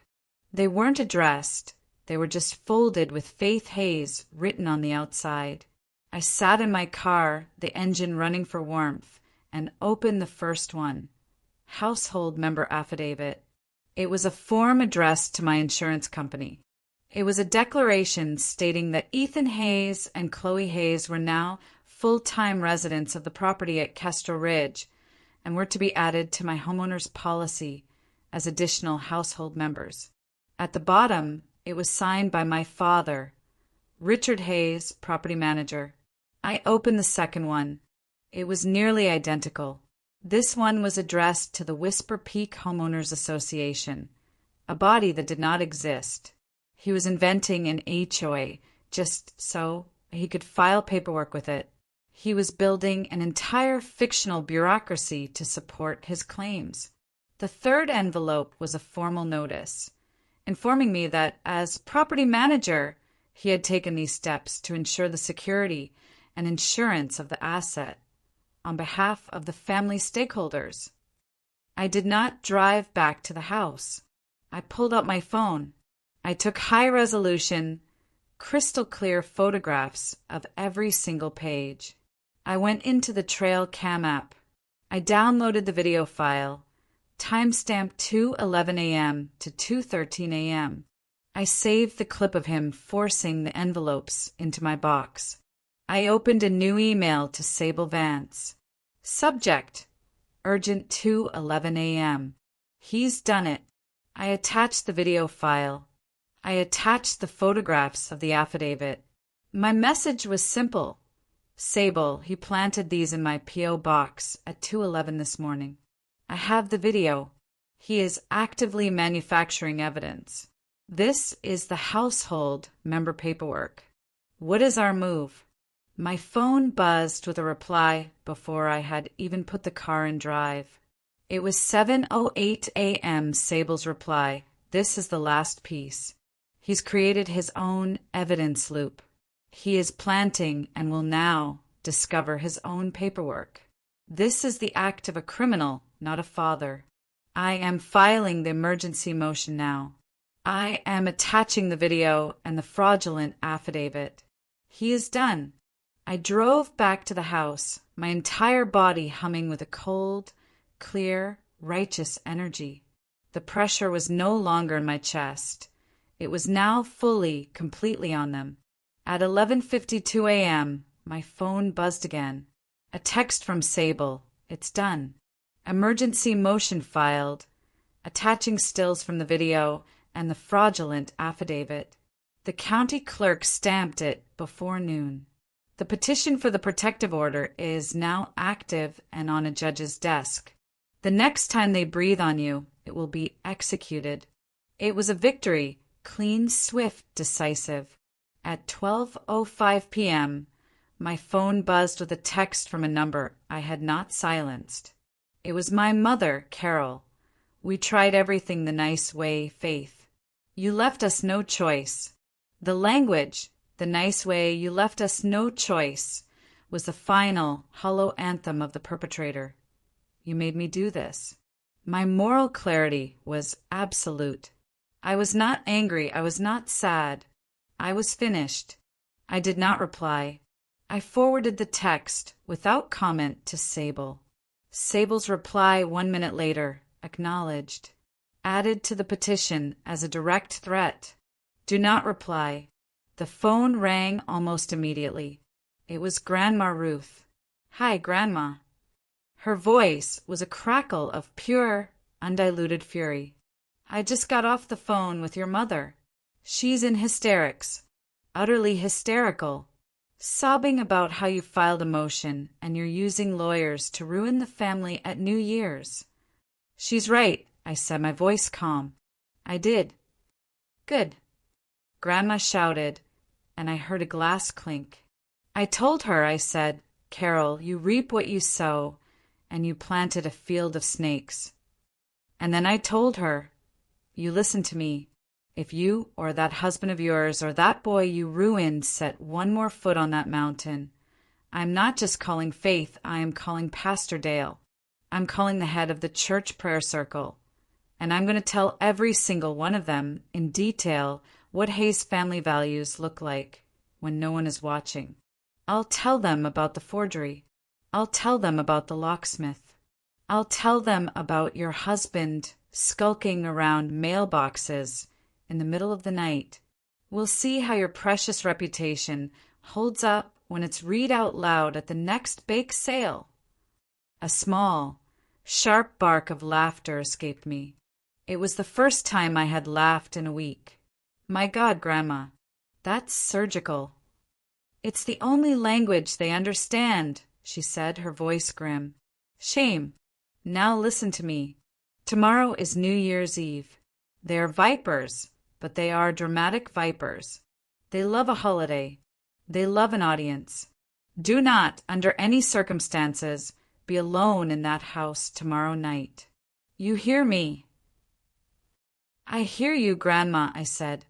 They weren't addressed. They were just folded with Faith Hayes written on the outside. I sat in my car, the engine running for warmth, and opened the first one. Household member affidavit. It was a form addressed to my insurance company. It was a declaration stating that Ethan Hayes and Chloe Hayes were now full-time residents of the property at Kestrel Ridge and were to be added to my homeowner's policy as additional household members. At the bottom, it was signed by my father, Richard Hayes, property manager. I opened the second one. It was nearly identical. This one was addressed to the Whisper Peak Homeowners Association, a body that did not exist. He was inventing an HOA just so he could file paperwork with it. He was building an entire fictional bureaucracy to support his claims. The third envelope was a formal notice, informing me that as property manager, he had taken these steps to ensure the security and insurance of the asset on behalf of the family stakeholders. I did not drive back to the house. I pulled out my phone. I took high-resolution, crystal-clear photographs of every single page. I went into the Trail Cam app. I downloaded the video file, timestamp 2:11 a.m. to 2:13 a.m. I saved the clip of him forcing the envelopes into my box. I opened a new email to Sable Vance. Subject: Urgent 2:11 a.m. He's done it. I attached the video file. I attached the photographs of the affidavit. My message was simple. Sable, he planted these in my P.O. box at 2:11 this morning. I have the video. He is actively manufacturing evidence. This is the household member paperwork. What is our move? My phone buzzed with a reply before I had even put the car in drive. It was 7:08 a.m. Sable's reply. This is the last piece. He's created his own evidence loop. He is planting and will now discover his own paperwork. This is the act of a criminal, not a father. I am filing the emergency motion now. I am attaching the video and the fraudulent affidavit. He is done. I drove back to the house, my entire body humming with a cold, clear, righteous energy. The pressure was no longer in my chest. It was now fully, completely on them. At 11:52 a.m., my phone buzzed again. A text from Sable. It's done. Emergency motion filed. Attaching stills from the video and the fraudulent affidavit. The county clerk stamped it before noon. The petition for the protective order is now active and on a judge's desk. The next time they breathe on you, it will be executed. It was a victory, clean, swift, decisive. At 12:05 p.m., my phone buzzed with a text from a number I had not silenced. It was my mother, Carol. We tried everything the nice way, Faith. You left us no choice. The language, the nice way, you left us no choice, was the final, hollow anthem of the perpetrator. You made me do this. My moral clarity was absolute. I was not angry. I was not sad. I was finished. I did not reply. I forwarded the text without comment to Sable. Sable's reply 1 minute later, acknowledged, added to the petition as a direct threat. Do not reply. The phone rang almost immediately. It was Grandma Ruth. Hi, Grandma. Her voice was a crackle of pure, undiluted fury. I just got off the phone with your mother. She's in hysterics, utterly hysterical, sobbing about how you filed a motion and you're using lawyers to ruin the family at New Year's. She's right, I said, my voice calm. I did. Good. Grandma shouted, and I heard a glass clink. I told her, I said, Carol, you reap what you sow, and you planted a field of snakes. And then I told her, you listen to me. If you or that husband of yours or that boy you ruined set one more foot on that mountain, I'm not just calling Faith, I am calling Pastor Dale. I'm calling the head of the church prayer circle. And I'm going to tell every single one of them in detail what Hayes family values look like when no one is watching. I'll tell them about the forgery. I'll tell them about the locksmith. I'll tell them about your husband skulking around mailboxes in the middle of the night. We'll see how your precious reputation holds up when it's read out loud at the next bake sale. A small, sharp bark of laughter escaped me. It was the first time I had laughed in a week. My God, Grandma, that's surgical. It's the only language they understand, she said, her voice grim. Shame. Now listen to me. Tomorrow is New Year's Eve. They are vipers, but they are dramatic vipers. They love a holiday. They love an audience. Do not, under any circumstances, be alone in that house tomorrow night. You hear me? I hear you, Grandma, I said.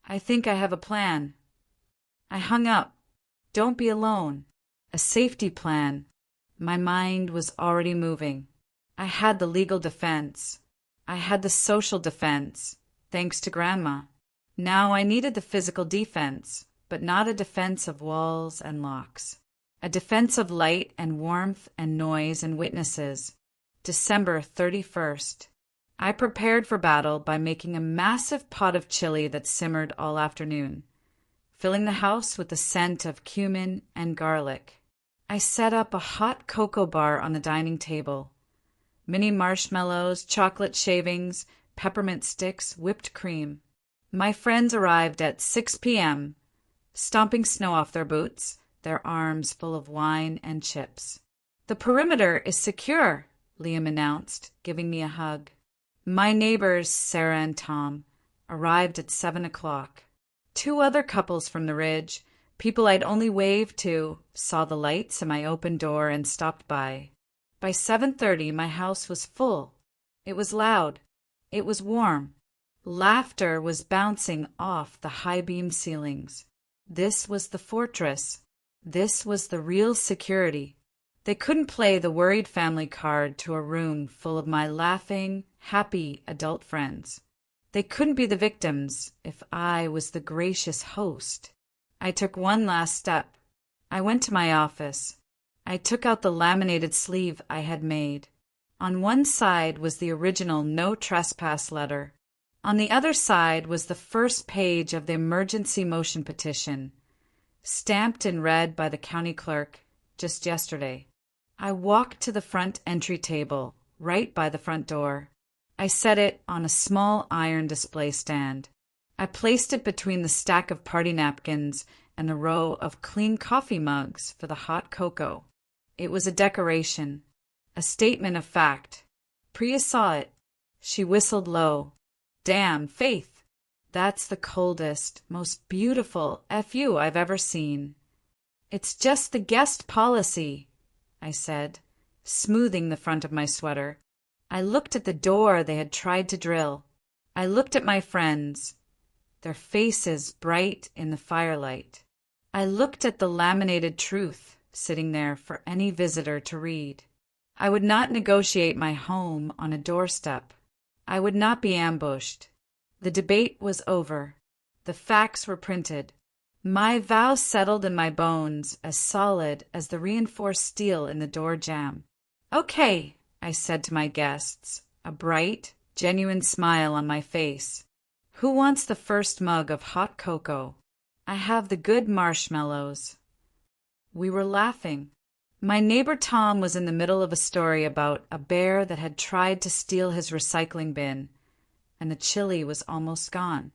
I think I have a plan. I hung up. Don't be alone. A safety plan. My mind was already moving. I had the legal defense. I had the social defense, thanks to Grandma. Now I needed the physical defense, but not a defense of walls and locks. A defense of light and warmth and noise and witnesses. December 31st. I prepared for battle by making a massive pot of chili that simmered all afternoon, filling the house with the scent of cumin and garlic. I set up a hot cocoa bar on the dining table. Mini marshmallows, chocolate shavings, peppermint sticks, whipped cream. My friends arrived at 6 p.m., stomping snow off their boots, their arms full of wine and chips. The perimeter is secure, Liam announced, giving me a hug. My neighbors, Sarah and Tom, arrived at 7 o'clock. 2 other couples from the ridge, people I'd only waved to, saw the lights in my open door and stopped by. By 7:30, my house was full. It was loud. It was warm. Laughter was bouncing off the high-beam ceilings. This was the fortress. This was the real security. They couldn't play the worried family card to a room full of my laughing, happy adult friends. They couldn't be the victims if I was the gracious host. I took one last step. I went to my office. I took out the laminated sleeve I had made. On one side was the original no trespass letter. On the other side was the first page of the emergency motion petition, stamped in red by the county clerk just yesterday. I walked to the front entry table, right by the front door. I set it on a small iron display stand. I placed it between the stack of party napkins and the row of clean coffee mugs for the hot cocoa. It was a decoration, a statement of fact. Priya saw it. She whistled low. "Damn, Faith! That's the coldest, most beautiful FU I've ever seen." "It's just the guest policy," I said, smoothing the front of my sweater. I looked at the door they had tried to drill. I looked at my friends, their faces bright in the firelight. I looked at the laminated truth sitting there for any visitor to read. I would not negotiate my home on a doorstep. I would not be ambushed. The debate was over. The facts were printed. My vow settled in my bones as solid as the reinforced steel in the door jamb. "Okay," I said to my guests, a bright, genuine smile on my face. "Who wants the first mug of hot cocoa? I have the good marshmallows." We were laughing. My neighbor Tom was in the middle of a story about a bear that had tried to steal his recycling bin, and the chili was almost gone.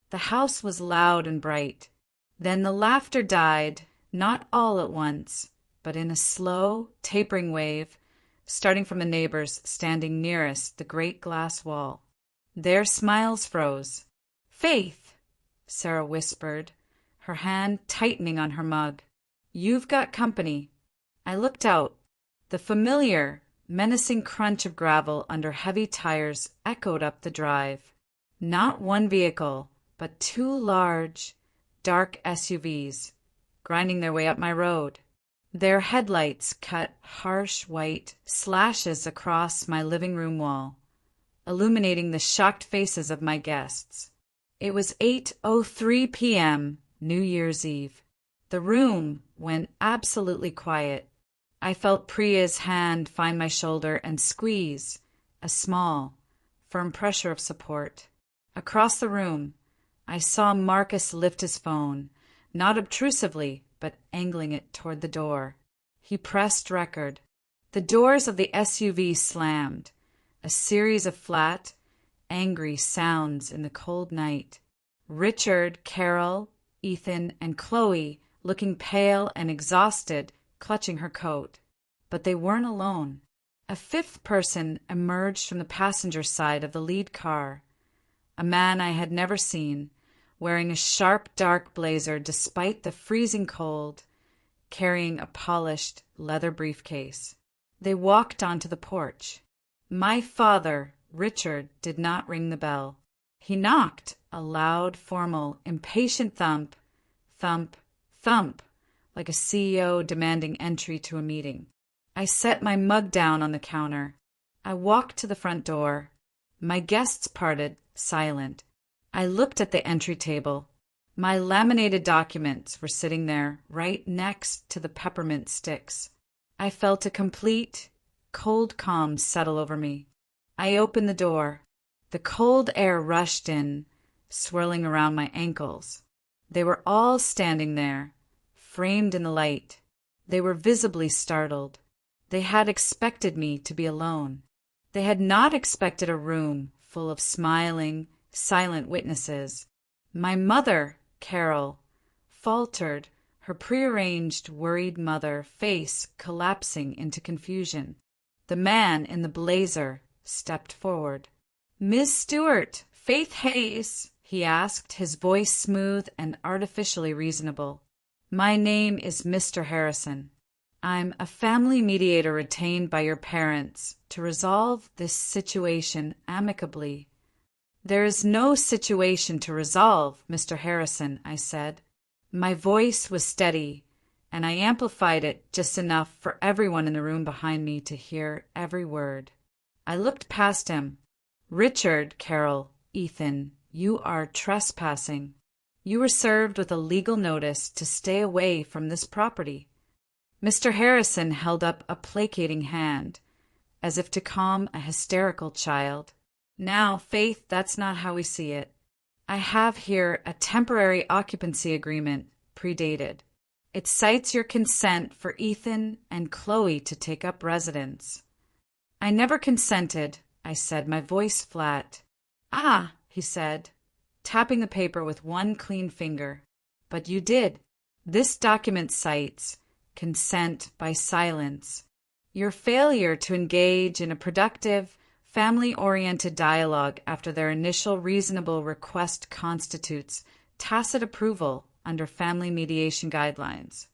The house was loud and bright. Then the laughter died, not all at once, but in a slow, tapering wave, starting from the neighbors standing nearest the great glass wall. Their smiles froze. "Faith," Sarah whispered, her hand tightening on her mug, "you've got company." I looked out. The familiar, menacing crunch of gravel under heavy tires echoed up the drive. Not one vehicle, but 2 large, dark SUVs, grinding their way up my road. Their headlights cut harsh white slashes across my living room wall, illuminating the shocked faces of my guests. It was 8:03 p.m., New Year's Eve. The room went absolutely quiet. I felt Priya's hand find my shoulder and squeeze, a small, firm pressure of support. Across the room, I saw Marcus lift his phone, not obtrusively, but angling it toward the door. He pressed record. The doors of the SUV slammed, a series of flat, angry sounds in the cold night. Richard, Carol, Ethan, and Chloe, looking pale and exhausted, clutching her coat. But they weren't alone. A 5th person emerged from the passenger side of the lead car, a man I had never seen, wearing a sharp, dark blazer despite the freezing cold, carrying a polished leather briefcase. They walked onto the porch. My father, Richard, did not ring the bell. He knocked, a loud, formal, impatient thump, thump, thump, like a CEO demanding entry to a meeting. I set my mug down on the counter. I walked to the front door. My guests parted, silent. I looked at the entry table. My laminated documents were sitting there, right next to the peppermint sticks. I felt a complete, cold calm settle over me. I opened the door. The cold air rushed in, swirling around my ankles. They were all standing there, framed in the light. They were visibly startled. They had expected me to be alone. They had not expected a room full of smiling, silent witnesses. My mother, Carol, faltered, her prearranged, worried mother face collapsing into confusion. The man in the blazer stepped forward. "Miss Stewart, Faith Hayes," he asked, his voice smooth and artificially reasonable. My name is Mr. Harrison. I'm a family mediator retained by your parents to resolve this situation amicably. There is no situation to resolve, Mr. Harrison, I said. My voice was steady, and I amplified it just enough for everyone in the room behind me to hear every word. I looked past him. Richard, Carol, Ethan, you are trespassing. You were served with a legal notice to stay away from this property. Mr. Harrison held up a placating hand, as if to calm a hysterical child. Now, Faith, that's not how we see it. I have here a temporary occupancy agreement, predated. It cites your consent for Ethan and Chloe to take up residence. I never consented, I said, my voice flat. Ah, he said, tapping the paper with one clean finger. But you did. This document cites consent by silence. Your failure to engage in a productive, family-oriented dialogue after their initial reasonable request constitutes tacit approval under family mediation guidelines.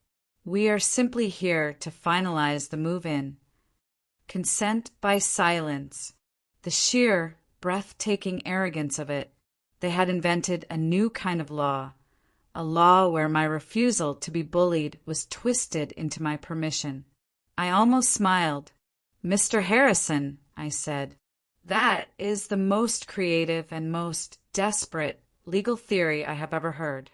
We are simply here to finalize the move-in. Consent by silence. The sheer, breathtaking arrogance of it. They had invented a new kind of law, a law where my refusal to be bullied was twisted into my permission. I almost smiled. Mr. Harrison, I said, that is the most creative and most desperate legal theory I have ever heard.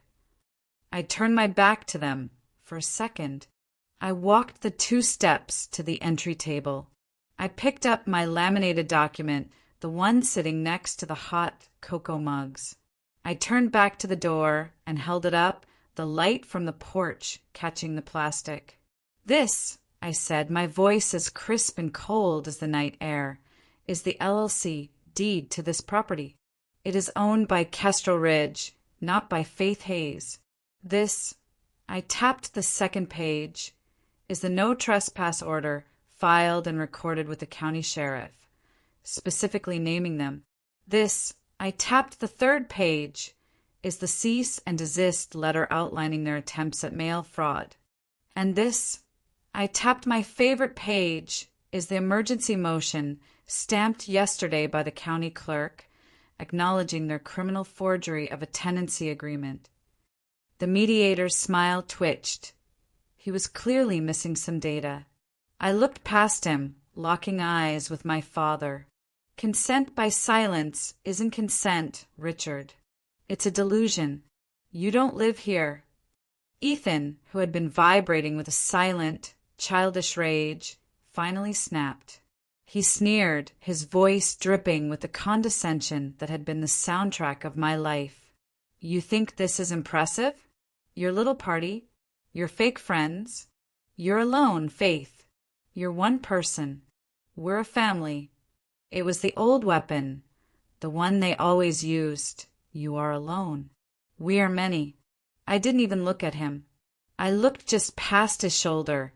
I turned my back to them for a second. I walked the 2 steps to the entry table. I picked up my laminated document, the one sitting next to the hot cocoa mugs. I turned back to the door and held it up, the light from the porch catching the plastic. This, I said, my voice as crisp and cold as the night air, is the LLC deed to this property. It is owned by Kestrel Ridge, not by Faith Hayes. This, I tapped the second page, is the no trespass order filed and recorded with the county sheriff, specifically naming them. This, I tapped the third page, is the cease and desist letter outlining their attempts at mail fraud. And this, I tapped my favorite page, is the emergency motion stamped yesterday by the county clerk, acknowledging their criminal forgery of a tenancy agreement. The mediator's smile twitched. He was clearly missing some data. I looked past him, locking eyes with my father. Consent by silence isn't consent, Richard. It's a delusion. You don't live here. Ethan, who had been vibrating with a silent, childish rage, finally snapped. He sneered, his voice dripping with the condescension that had been the soundtrack of my life. You think this is impressive? Your little party? Your fake friends? You're alone, Faith. You're one person. We're a family. It was the old weapon, the one they always used. You are alone. We are many. I didn't even look at him. I looked just past his shoulder,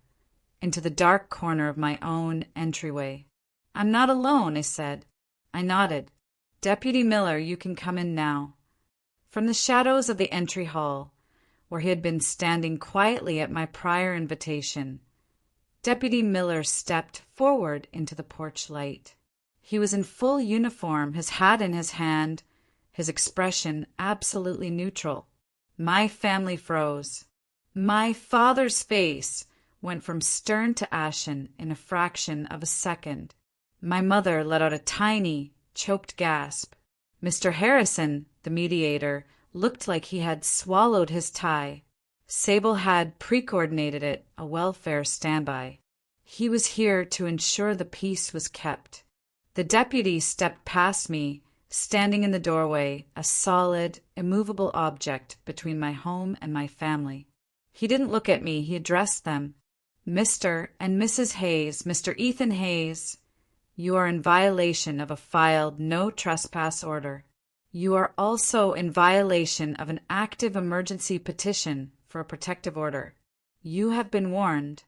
into the dark corner of my own entryway. I'm not alone, I said. I nodded. Deputy Miller, you can come in now. From the shadows of the entry hall, where he had been standing quietly at my prior invitation, Deputy Miller stepped forward into the porch light. He was in full uniform, his hat in his hand, his expression absolutely neutral. My family froze. My father's face went from stern to ashen in a fraction of a second. My mother let out a tiny, choked gasp. Mr. Harrison, the mediator, looked like he had swallowed his tie. Sable had pre-coordinated it, a welfare standby. He was here to ensure the peace was kept. The deputy stepped past me, standing in the doorway, a solid, immovable object between my home and my family. He didn't look at me, he addressed them. Mr. and Mrs. Hayes, Mr. Ethan Hayes, you are in violation of a filed no trespass order. You are also in violation of an active emergency petition for a protective order. You have been warned.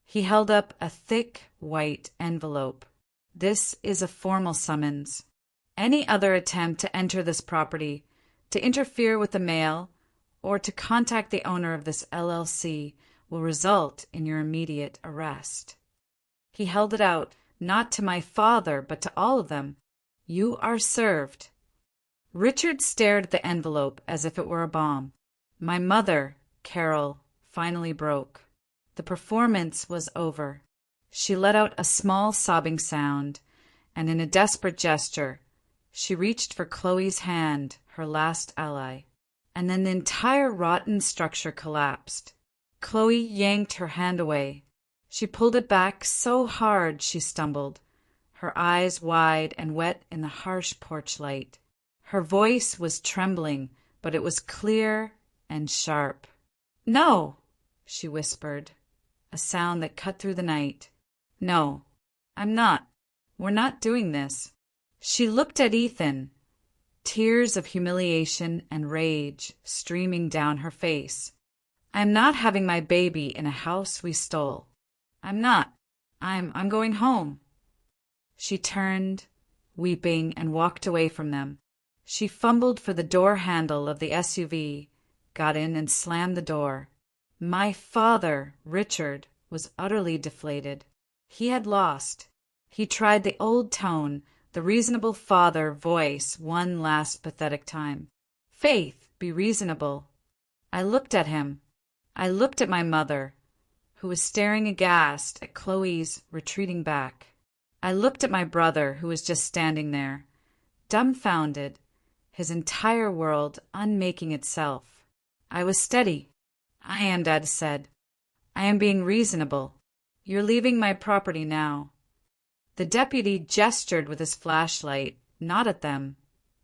He held up a thick, white envelope. This is a formal summons. Any other attempt to enter this property, To interfere with the mail or to contact the owner of this LLC will result in your immediate arrest." He held it out, not to my father, but to all of them. "You are served." Richard stared at the envelope as if it were a bomb. My mother, Carol, finally broke. The performance was over. She let out a small sobbing sound, and in a desperate gesture, she reached for Chloe's hand, her last ally. And then the entire rotten structure collapsed. Chloe yanked her hand away. She pulled it back so hard she stumbled, her eyes wide and wet in the harsh porch light. Her voice was trembling, but it was clear and sharp. "No," she whispered, a sound that cut through the night. "No, I'm not. We're not doing this." She looked at Ethan, tears of humiliation and rage streaming down her face. "I'm not having my baby in a house we stole. I'm not. I'm going home." She turned, weeping, and walked away from them. She fumbled for the door handle of the SUV, got in and slammed the door. My father, Richard, was utterly deflated. He had lost. He tried the old tone, the reasonable father voice one last pathetic time. "Faith, be reasonable." I looked at him. I looked at my mother, who was staring aghast at Chloe's retreating back. I looked at my brother, who was just standing there, dumbfounded, his entire world unmaking itself. I was steady. "I am," Dad said. "I am being reasonable. You're leaving my property now." The deputy gestured with his flashlight, not at them,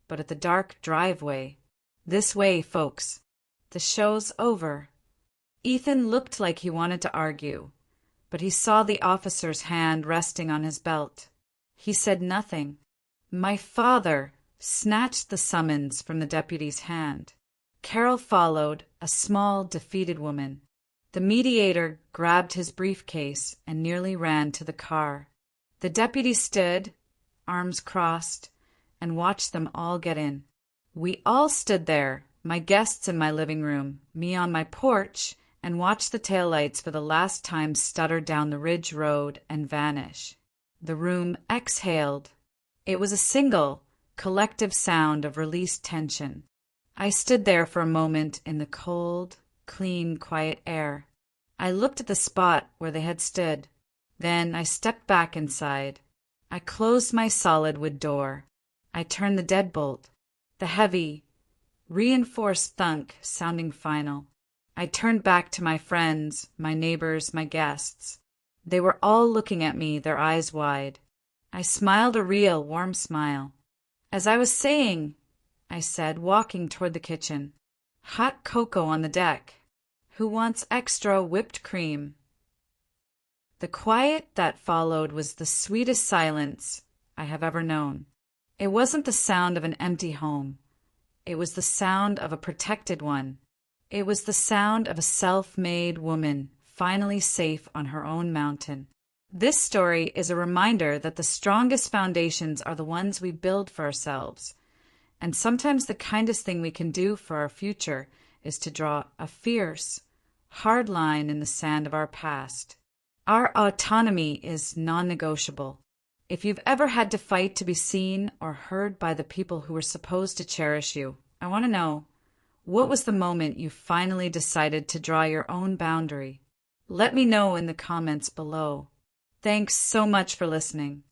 but at the dark driveway. "This way, folks. The show's over." Ethan looked like he wanted to argue, but he saw the officer's hand resting on his belt. He said nothing. My father snatched the summons from the deputy's hand. Carol followed, a small, defeated woman. The mediator grabbed his briefcase and nearly ran to the car. The deputy stood, arms crossed, and watched them all get in. We all stood there, my guests in my living room, me on my porch, and watched the taillights for the last time stutter down the ridge road and vanish. The room exhaled. It was a single, collective sound of released tension. I stood there for a moment in the cold, clean, quiet air. I looked at the spot where they had stood. Then I stepped back inside. I closed my solid wood door. I turned the deadbolt, the heavy, reinforced thunk sounding final. I turned back to my friends, my neighbors, my guests. They were all looking at me, their eyes wide. I smiled a real, warm smile. "As I was saying," I said, walking toward the kitchen, "hot cocoa on the deck. Who wants extra whipped cream?" The quiet that followed was the sweetest silence I have ever known. It wasn't the sound of an empty home. It was the sound of a protected one. It was the sound of a self-made woman, finally safe on her own mountain. This story is a reminder that the strongest foundations are the ones we build for ourselves. And sometimes the kindest thing we can do for our future is to draw a fierce, hard line in the sand of our past. Our autonomy is non-negotiable. If you've ever had to fight to be seen or heard by the people who were supposed to cherish you, I want to know, what was the moment you finally decided to draw your own boundary? Let me know in the comments below. Thanks so much for listening.